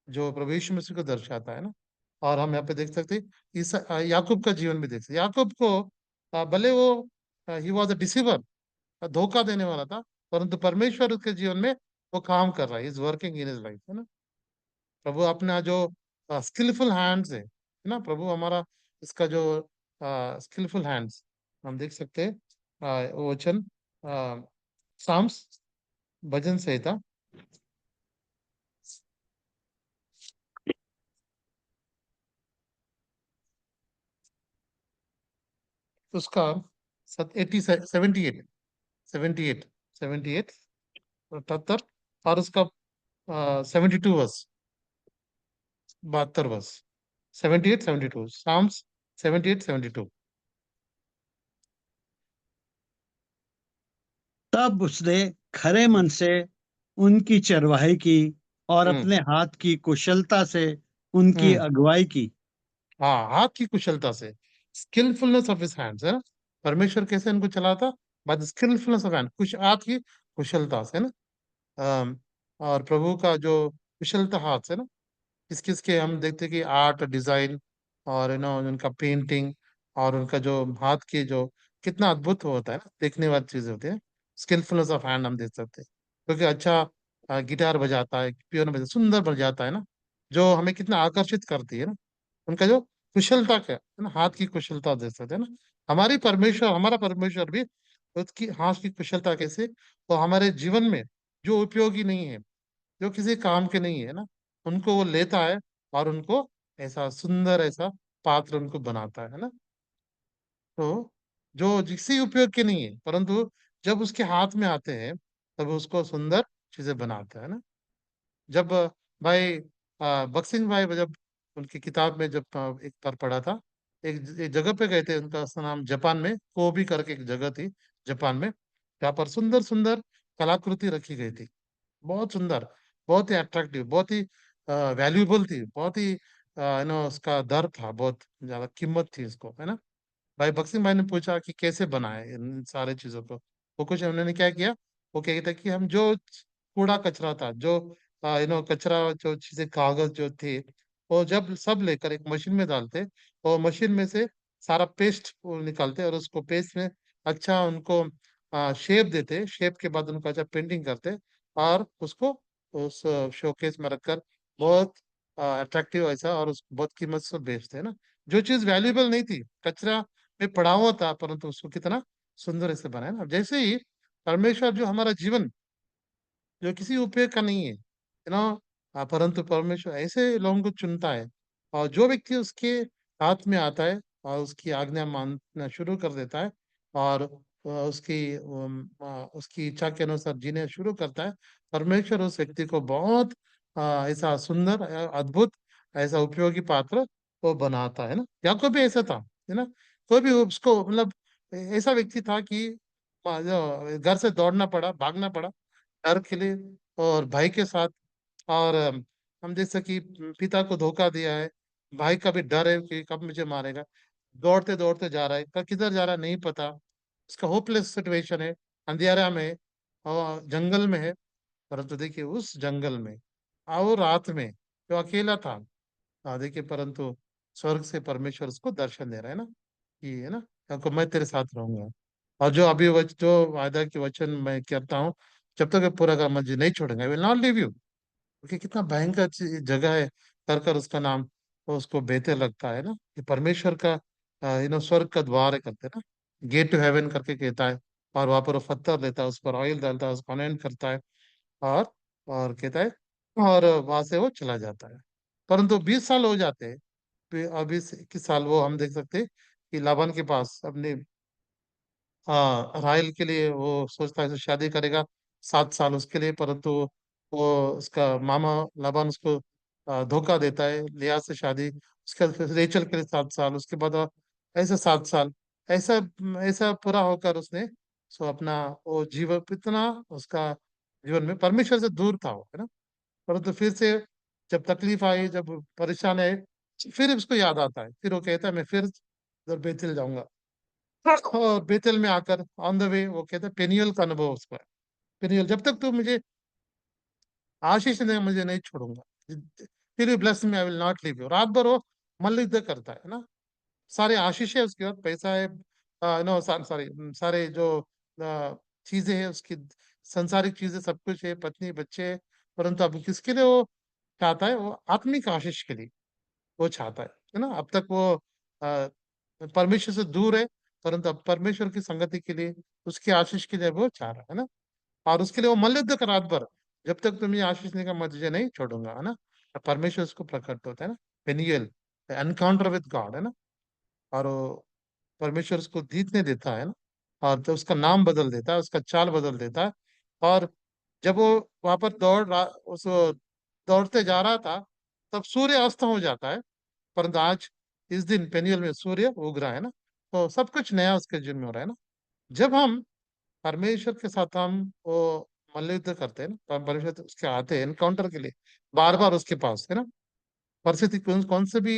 जो प्रभु यीशु मसीह को दर्शाता है ना। और हम यहाँ पे देख सकते हैं ईसा याकूब का जीवन भी देख सकते हैं। याकूब को भले वो ही वॉज अ डिसीवर, धोखा देने वाला था, परंतु परमेश्वर उसके जीवन में वो काम कर रहा है, is working in his life है ना। प्रभु अपना जो स्किलफुल हैंड्स है ना, प्रभु हमारा इसका जो स्किलफुल हैंड्स, हम देख सकते हैं वो वचन साम्स, भजन संहिता, उसका 78 78 78 78, और उसका 72 वर्स, 72 वर्स। 78 72 Psalms 78 72। तब उसने खरे मन से उनकी चरवाही की और हम्म अपने हाथ की कुशलता से उनकी हम्म अगुवाई की। हाँ, हाथ की कुशलता से, स्किलफुलनेस ऑफ हिज हैंड्स, है ना। परमेश्वर कैसे इनको चलाता, बाय द स्किलफुलनेस ऑफ हैंड, कुछ हाथ की कुशलता से, है ना। अम, और प्रभु का जो कुशलता हाथ से ना, किस किस के हम देखते हैं कि आर्ट डिजाइन और उनका पेंटिंग और उनका जो हाथ के जो कितना अद्भुत होता है ना, देखने वाली चीजें होती है। स्किलफुलनेस ऑफ हैंड हम देख सकते हैं, क्योंकि अच्छा गिटार बजाता है, पियानो बजाता सुंदर बजाता है ना, जो हमें कितना आकर्षित करती है ना, उनका जो कुशलता क्या है ना, हाथ की कुशलता देख सकते हैं ना। हमारा परमेश्वर भी उसकी हाथ की कुशलता कैसे, वो हमारे जीवन में जो उपयोगी नहीं है, जो किसी काम के नहीं है ना, उनको वो लेता है और उनको ऐसा सुंदर ऐसा पात्र उनको बनाता है ना। तो जो किसी उपयोग के नहीं है, परंतु जब उसके हाथ में आते हैं तब उसको सुंदर चीजें बनाता है ना। जब भाई बक्सिंग भाई जब उनकी किताब में जब एक बार पढ़ा था, एक जगह पे गए थे, उनका नाम जापान में कोबी करके एक जगह थी जापान में, जहाँ पर सुंदर सुंदर कलाकृति रखी गई थी, बहुत सुंदर, बहुत ही अट्रैक्टिव, बहुत ही वैल्यूएबल थी, बहुत ही उसका दर था, बहुत ज्यादा कीमत थी उसको, है ना। भाई बक्सिंग भाई ने पूछा कि कैसे बनाए इन सारे चीजों को, वो कुछ उन्होंने क्या किया, वो क्या कहता कि हम जो कूड़ा कचरा था, जो कचरा, जो चीजें कागज जो थे, वो जब सब लेकर एक मशीन में डालते, और मशीन में से सारा पेस्ट निकालते और उसको पेस्ट में अच्छा उनको शेप देते, शेप के बाद उनको अच्छा पेंटिंग करते और उसको उस शोकेस में रखकर बहुत अट्रैक्टिव ऐसा और उस बहुत कीमत से बेचते हैं ना। जो चीज वैल्यूएबल नहीं थी, कचरा में पड़ा हुआ था, परंतु उसको कितना सुंदर ऐसे बनाया ना। जैसे ही परमेश्वर जो हमारा जीवन जो किसी उपयोग का नहीं है, परंतु परमेश्वर ऐसे लोगों को चुनता है, और जो व्यक्ति उसके हाथ में आता है और उसकी आज्ञा मानना शुरू कर देता है और उसकी इच्छा के अनुसार जीने शुरू करता है, परमेश्वर उस व्यक्ति को बहुत ऐसा सुंदर अद्भुत ऐसा उपयोगी पात्र वो बनाता है ना। याकूब भी ऐसा था, है ना। कोई भी उसको मतलब ऐसा व्यक्ति था कि घर से दौड़ना पड़ा, भागना पड़ा डर के लिए, और भाई के साथ, और हम जैसे कि पिता को धोखा दिया है, भाई का भी डर है कि कब मुझे मारेगा, दौड़ते दौड़ते जा रहा है, कब किधर जा रहा है नहीं पता, उसका होपलेस सिचुएशन है, अंधियारा में है और जंगल में है। परंतु देखिए उस जंगल में और रात में जो अकेला था, देखिए परंतु स्वर्ग से परमेश्वर उसको दर्शन दे रहा है ना, कि है ना, आपको मैं तेरे साथ रहूंगा, और जो अभी जो वायदा की वचन मैं करता हूँ, जब तक ये पूरा कर मुझे नहीं छोड़ेंगे, I will not leave you. क्योंकि कितना भयंकर जगह है, कर कर उसका नाम तो उसको बेहतर लगता है ना, कि परमेश्वर का स्वर्ग का द्वार है करते हैं ना, गेट टू हेवन करके कहता है। और वहां पर वो पत्थर लेता है, उस पर ऑयल डालता है, उसको अनॉइंट करता है, और और कहता है, और वहां से वो चला जाता है। परंतु 20 साल हो जाते हैं, फिर अभी 21 साल वो हम देख सकते हैं कि लाबान के पास अपने राहेल के लिए वो सोचता है कि शादी करेगा 7 साल उसके लिए, परंतु वो उसका मामा लाबान उसको धोखा देता है, लिया से शादी, उसके बाद फिर रेचल के लिए 7 साल, उसके बाद ऐसे 7 साल, ऐसा ऐसा पूरा होकर उसने सो अपना वो जीवन इतना उसका जीवन में परमेश्वर से दूर था वो, है ना। परंतु फिर से जब तकलीफ आई, जब परेशान है, फिर उसको याद आता है, फिर वो कहता है मैं फिर उधर बेतेल जाऊंगा। और बेतेल में आकर ऑन द वे वो कहते हैं पेनियल का अनुभव उसको है। पेनियल, जब तक तू मुझे आशीष नहीं मुझे नहीं छोड़ूंगा, फिर you bless me I will not leave you. रात भर वो मल्लिद्ध करता है ना, सारे आशीष है उसके बाद, पैसा है, नो सॉरी, सारे जो चीजें हैं उसकी, संसारिक चीजें सब कुछ है, पत्नी बच्चे है, परंतु अब किसके लिए वो चाहता है, वो आत्मिक आशीष के लिए वो चाहता है ना। अब तक वो अ, परमेश्वर से दूर है, परंतु अब परमेश्वर की संगति के लिए, उसकी आशीष के लिए वो चाह रहा है ना। और उसके लिए वो मल्लिद्ध कर रात भर, जब तक तुम ये आशीष नहीं का मैं तुझे नहीं छोड़ूंगा, है ना। और परमेश्वर उसको प्रकट होता है ना, पेनियल, एनकाउंटर विद गॉड, है ना। और वो परमेश्वर उसको जीतने देता है ना, और तो उसका नाम बदल देता है, उसका चाल बदल देता है। और जब वो वहां पर दौड़ते जा रहा था, तब सूर्य अस्त हो जाता है, परंतु आज इस दिन पेनियल में सूर्य उग रहा है ना, तो सब कुछ नया उसके जीवन में हो रहा है ना। जब हम परमेश्वर के साथ हम वो मल्लयुद्ध करते हैं ना, तो हम परमेश्वर उसके आते हैं एनकाउंटर के लिए, बार बार उसके पास है ना। परिस्थिति कौन कौन से भी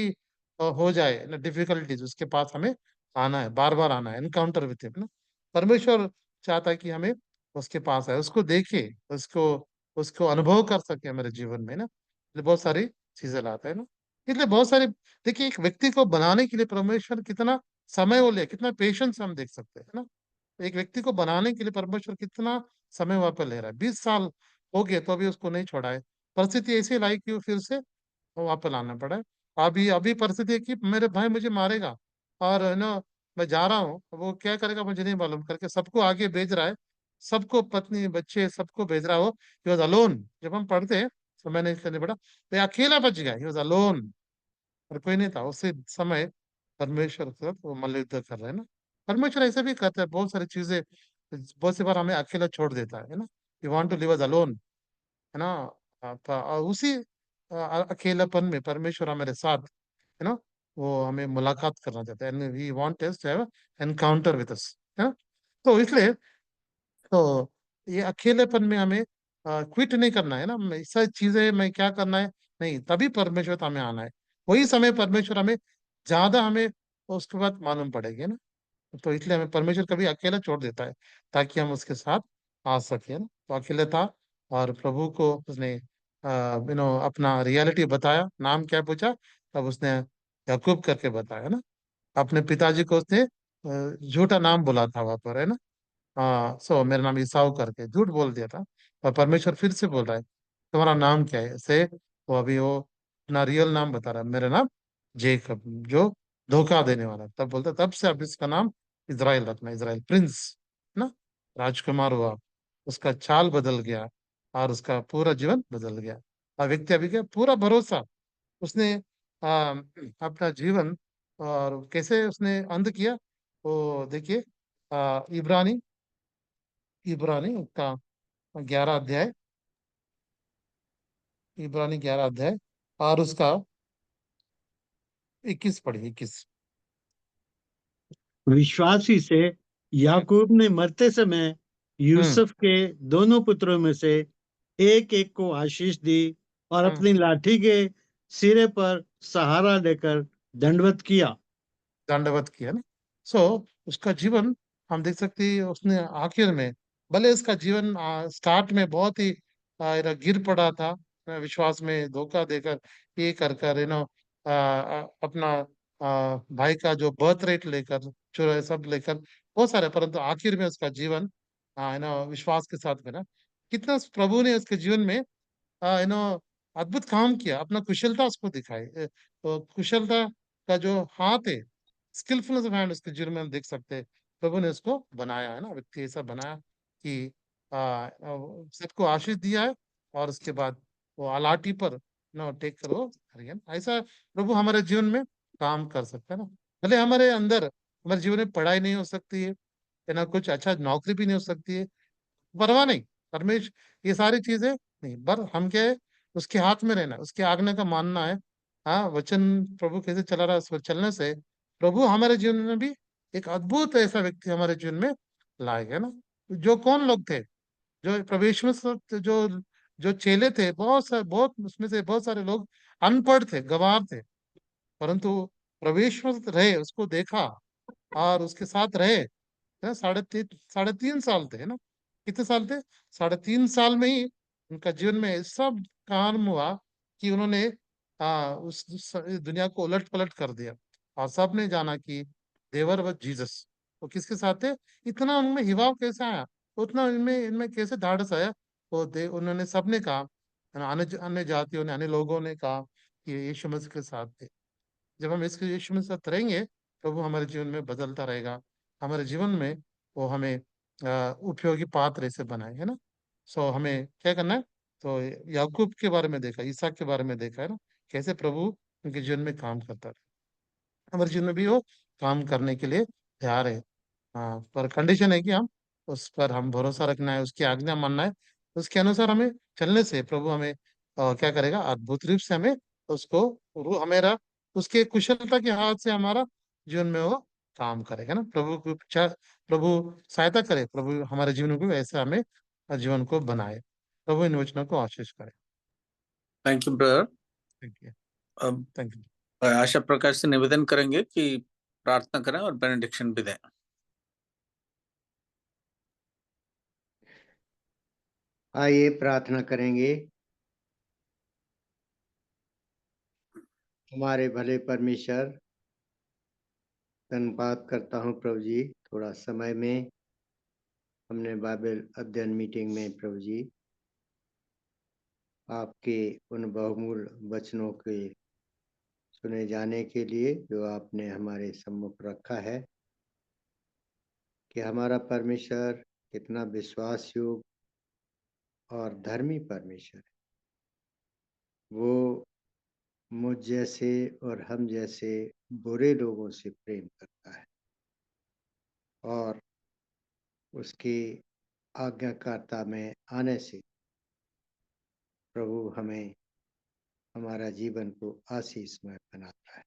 हो जाए ना, डिफिकल्टीज, उसके पास हमें आना है, बार बार आना है, एनकाउंटर विथ हिम ना। परमेश्वर चाहता है कि हमें उसके पास आए, उसको देखे, उसको उसको अनुभव कर सके हमारे जीवन में ना। इसलिए बहुत सारी चीजें लाता है ना। इसलिए बहुत सारे, देखिए एक व्यक्ति को बनाने के लिए परमेश्वर कितना समय वो ले, कितना पेशेंस हम देख सकते हैं ना। एक व्यक्ति को बनाने के लिए परमेश्वर कितना समय वहां पर ले रहा है, 20 साल हो गए तो अभी उसको नहीं छोड़ा है। परिस्थिति ऐसी लाई कि वो फिर से वहां पर लाना पड़ा है। अभी अभी परिस्थिति है कि मेरे भाई मुझे मारेगा, और है ना मैं जा रहा हूँ, वो क्या करेगा मुझे नहीं मालूम, करके सबको आगे भेज रहा है, सबको पत्नी बच्चे सबको भेज रहा हो। ही वॉज अलोन, जब हम पढ़ते हैं तो मैंने करने पड़ा, तो अकेला बच गया, ही वॉज अलोन, और कोई नहीं था उसी समय। परमेश्वर के साथ वो मल्लयुद्ध कर रहे हैं ना। परमेश्वर ऐसे भी करता है, बहुत सारी चीजें बहुत सी बार हमें अकेला छोड़ देता है ना। You want to leave us alone, है ना। और उसी अकेलापन में परमेश्वर हमारे साथ, है ना, वो हमें मुलाकात करना चाहता है, and he want us to have encounter with us, है ना। तो इसलिए तो ये अकेलेपन में हमें क्विट नहीं करना है ना, ऐसा चीजें मैं क्या करना है, नहीं, तभी परमेश्वर तो हमें आना है। वही समय परमेश्वर हमें ज्यादा हमें उसके बाद मालूम पड़ेगी ना। तो इसलिए हमें परमेश्वर कभी अकेला छोड़ देता है ताकि हम उसके साथ आ सके ना। तो अकेले था, और प्रभु को उसने अपना रियलिटी बताया, नाम क्या पूछा, तब उसने याकूब करके बताया ना। अपने पिताजी को उसने झूठा नाम बोला था वहां पर, है ना। हाँ, सो मेरा नाम ईसाऊ करके झूठ बोल दिया था। और परमेश्वर फिर से बोल रहा है, तुम्हारा नाम क्या है, से वो अभी वो अपना रियल नाम बता रहा है, मेरा नाम जेकब, जो धोखा देने वाला। तब बोलता, तब से अब इसका नाम इज़राइल रखना, इज़राइल प्रिंस ना, राजकुमार हुआ। उसका चाल बदल गया, और उसका पूरा जीवन बदल गया। और व्यक्ति अभी क्या, पूरा भरोसा उसने अपना जीवन, और कैसे उसने अंत किया, वो देखिए, इब्रानी इब्रानी का 11 अध्याय, इब्रानी 11 अध्याय, और उसका 21 पढ़िए, 21। विश्वासी से हम्म याकूब ने मरते समय हम्म यूसुफ के दोनों पुत्रों में से एक एक को आशीष दी और हम्म, अपनी लाठी के सिरे पर सहारा लेकर दंडवत किया। दंडवत किया ना। सो उसका जीवन हम देख सकते हैं, उसने आखिर में, भले इसका जीवन स्टार्ट में बहुत ही गिर पड़ा था, विश्वास में धोखा देकर, ये कर कर अपना भाई का जो बर्थ रेट लेकर, जो सब लेकर, बहुत सारे, परंतु आखिर में उसका जीवन विश्वास के साथ में ना, कितना प्रभु ने उसके जीवन में अद्भुत काम किया, अपना कुशलता उसको दिखाई। तो कुशलता का जो हाथ है, स्किलफुलनेस ऑफ हैंड, उसके जीवन में हम देख सकते हैं। प्रभु ने उसको बनाया है ना, व्यक्ति ऐसा बनाया कि सबको आशीष दिया है, और उसके बाद वो अलाटी पर टेक कर वो हरियन, ऐसा प्रभु हमारे जीवन में काम कर सकता है ना। भले हमारे अंदर, हमारे जीवन में पढ़ाई नहीं हो सकती है ना, कुछ अच्छा नौकरी भी नहीं हो सकती है, परवाह नहीं, परमेश्वर ये सारी चीजें नहीं, पर हम क्या है, उसके हाथ में रहना, उसके आज्ञा का मानना है। हाँ, वचन प्रभु कैसे चला रहा है, उस पर चलने से प्रभु हमारे जीवन में भी एक अद्भुत ऐसा व्यक्ति हमारे जीवन में लाएगा ना। जो कौन लोग थे, जो प्रवेश में जो जो चेले थे, बहुत उसमें से बहुत सारे लोग अनपढ़ थे, गंवार थे, परंतु प्रवेश में रहे, उसको देखा, और उसके साथ रहे, है, 3.5 साल थे, है ना। कितने साल थे, 3.5 साल में ही उनका जीवन में सब काम हुआ कि उन्होंने उस दुनिया को उलट पलट कर दिया, और सब ने जाना कि देवर व जीसस, वो किसके साथ थे। इतना उनमें हिवाव कैसे आया, उतना इनमें इनमें कैसे धाड़स आया, उन्होंने सबने कहा, अन्य अन्य जातियों ने, अन्य लोगों ने कहा कि यीशु मसीह के साथ थे। जब हम इसके यीशु में साथ रहेंगे, प्रभु हमारे जीवन में बदलता रहेगा, हमारे जीवन में वो हमें उपयोगी पात्र ऐसे बनाए, है ना। सो हमें क्या करना है, तो याकूब के बारे में देखा, ईसा के बारे में देखा है ना, कैसे प्रभु उनके जीवन में काम करता है, हमारे जीवन में भी वो काम करने के लिए तैयार है। हाँ, पर कंडीशन है कि हम उस पर हम भरोसा रखना है, उसकी आज्ञा मानना है, उसके अनुसार हमें चलने से प्रभु हमें क्या करेगा, अद्भुत रूप से हमें उसको हमेरा उसके कुशलता के हाथ से हमारा जीवन में वो काम करेगा ना। प्रभु सहायता करे, प्रभु हमारे जीवन को ऐसे हमें जीवन को बनाए। प्रभु इन वचनों को आशीष करे। Thank you brother. Thank you. अब थैंक यू। आशा प्रकाश से निवेदन करेंगे कि प्रार्थना करें और बेनेडिक्शन भी दें। आइए प्रार्थना करेंगे। हमारे भले परमेश्वर, धन्यवाद करता हूँ प्रभु जी, थोड़ा समय में हमने बाइबल अध्ययन मीटिंग में प्रभु जी आपके उन बहुमूल्य वचनों के सुने जाने के लिए जो आपने हमारे सम्मुख रखा है, कि हमारा परमेश्वर कितना विश्वास योग्य और धर्मी परमेश्वर है। वो मुझ जैसे और हम जैसे बुरे लोगों से प्रेम करता है और उसकी आज्ञाकारिता में आने से प्रभु हमें हमारा जीवन को आशीषमय बनाता है।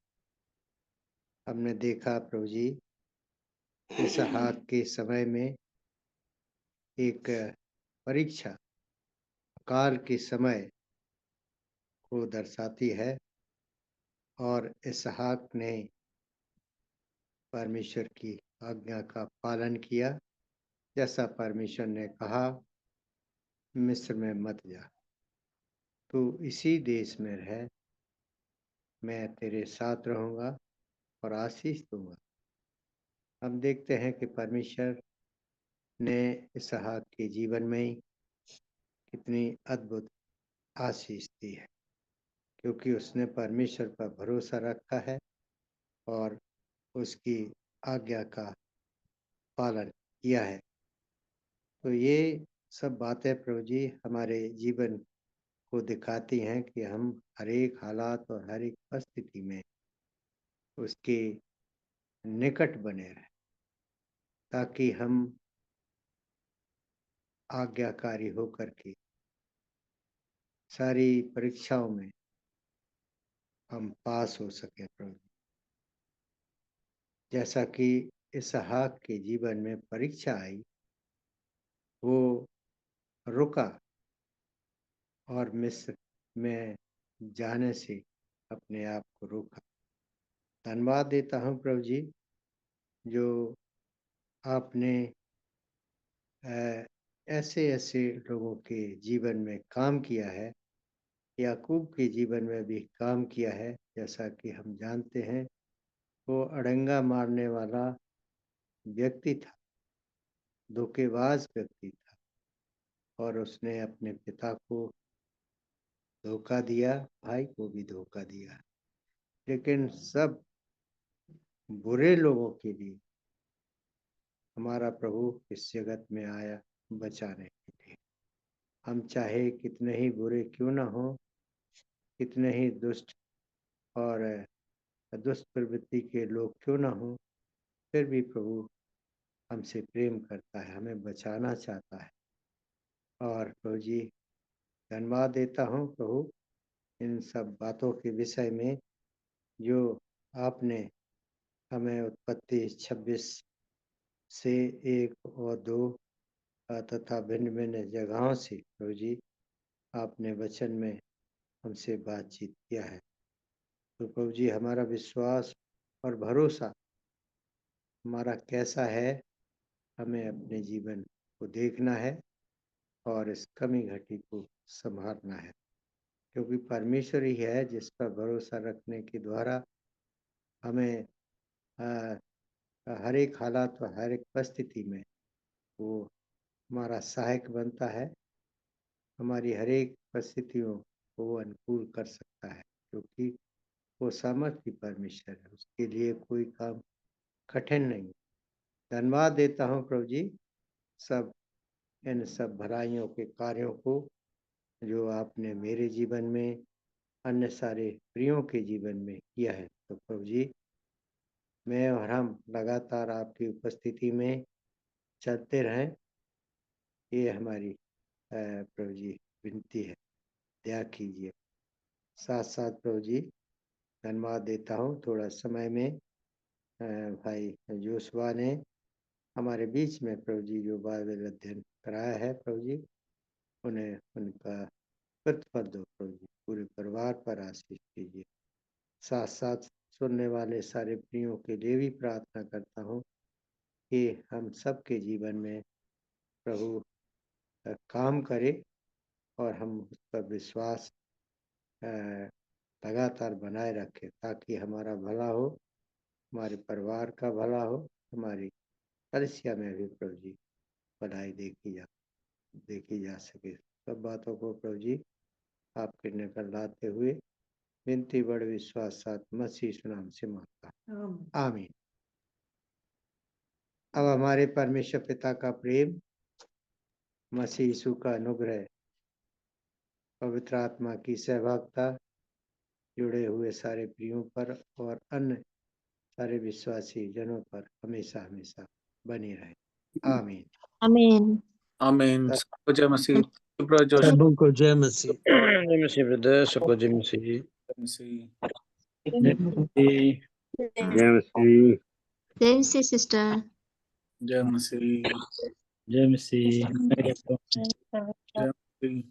हमने देखा प्रभु जी इसहाक के समय में एक परीक्षा काल के समय को दर्शाती है और इसहाक ने परमेश्वर की आज्ञा का पालन किया, जैसा परमेश्वर ने कहा मिस्र में मत जा, तू इसी देश में रह, मैं तेरे साथ रहूंगा और आशीष दूंगा। हम देखते हैं कि परमेश्वर ने इसहाक के जीवन में ही कितनी अद्भुत आशीष दी है, क्योंकि उसने परमेश्वर पर भरोसा रखा है और उसकी आज्ञा का पालन किया है। तो ये सब बातें प्रभु जी हमारे जीवन को दिखाती हैं कि हम हर एक हालात और हर एक परिस्थिति में उसके निकट बने रहें, ताकि हम आज्ञाकारी होकर के सारी परीक्षाओं में हम पास हो सके प्रभु। जैसा कि इसहाक के जीवन में परीक्षा आई, वो रुका और मिस्र में जाने से अपने आप को रोका। धन्यवाद देता हूँ प्रभु जी, जो आपने ऐसे ऐसे लोगों के जीवन में काम किया है, याकूब के जीवन में भी काम किया है। जैसा कि हम जानते हैं वो अड़ंगा मारने वाला व्यक्ति था, धोखेबाज व्यक्ति था, और उसने अपने पिता को धोखा दिया, भाई को भी धोखा दिया। लेकिन सब बुरे लोगों के लिए हमारा प्रभु इस जगत में आया बचाने के लिए। हम चाहे कितने ही बुरे क्यों ना हो, कितने ही दुष्ट और दुष्ट प्रवृत्ति के लोग क्यों ना हो, फिर भी प्रभु हमसे प्रेम करता है, हमें बचाना चाहता है। और प्रभु जी धन्यवाद देता हूँ प्रभु इन सब बातों के विषय में जो आपने हमें उत्पत्ति 26 से 1 और 2 तथा भिन्न भिन्न जगहों से प्रभु जी आपने वचन में हमसे बातचीत किया है। तो प्रभु जी हमारा विश्वास और भरोसा हमारा कैसा है, हमें अपने जीवन को देखना है और इस कमी घटी को संभालना है, क्योंकि परमेश्वर ही है जिस पर भरोसा रखने के द्वारा हमें हर एक हालात और हर एक परिस्थिति में वो हमारा सहायक बनता है, हमारी हर एक परिस्थितियों को वो अनुकूल कर सकता है, क्योंकि वो सामर्थ्य परमेश्वर है, उसके लिए कोई काम कठिन नहीं। धन्यवाद देता हूँ प्रभु जी सब इन सब भलाइयों के कार्यों को जो आपने मेरे जीवन में, अन्य सारे प्रियों के जीवन में किया है। तो प्रभु जी मैं और हम लगातार आपकी उपस्थिति में चलते रहें, ये हमारी प्रभु जी विनती है, दया कीजिए। साथ साथ प्रभु जी धन्यवाद देता हूँ। थोड़ा समय में भाई जोशुआ ने हमारे बीच में प्रभु जी जो बाइबल अध्ययन कराया है, प्रभु जी उन्हें उनका प्रतिफल दो प्रभु जी, पूरे परिवार पर आशीष कीजिए। साथ साथ सुनने वाले सारे प्रियों के लिए भी प्रार्थना करता हूँ कि हम सबके जीवन में प्रभु काम करे और हम उस पर विश्वास लगातार बनाए रखें, ताकि हमारा भला हो, हमारे परिवार का भला हो, हमारी कलीसिया में भी प्रभु जी भलाई देखी जा सके। सब बातों को प्रभु जी आपके निकट लाते हुए विनती बड़े विश्वास साथ मसीह यीशु नाम से मांगता, आमीन। अब हमारे परमेश्वर पिता का प्रेम, मसीह यीशु का अनुग्रह, पवित्र आत्मा की सहभागिता जुड़े हुए सारे प्रियों पर और अन्य सारे विश्वासी जनों पर हमेशा हमेशा बनी रहे, आमीन। आमीन। आमीन। सबको जय मसीह। प्रभु जोश सबको जय मसीह। जय मसीह ब्रदर, सबको जय मसीह। मसीह। जय मसीह। जय मसीह। जय मसीह सिस्टर। जय मसीह। जय मसीह। जय मसीह।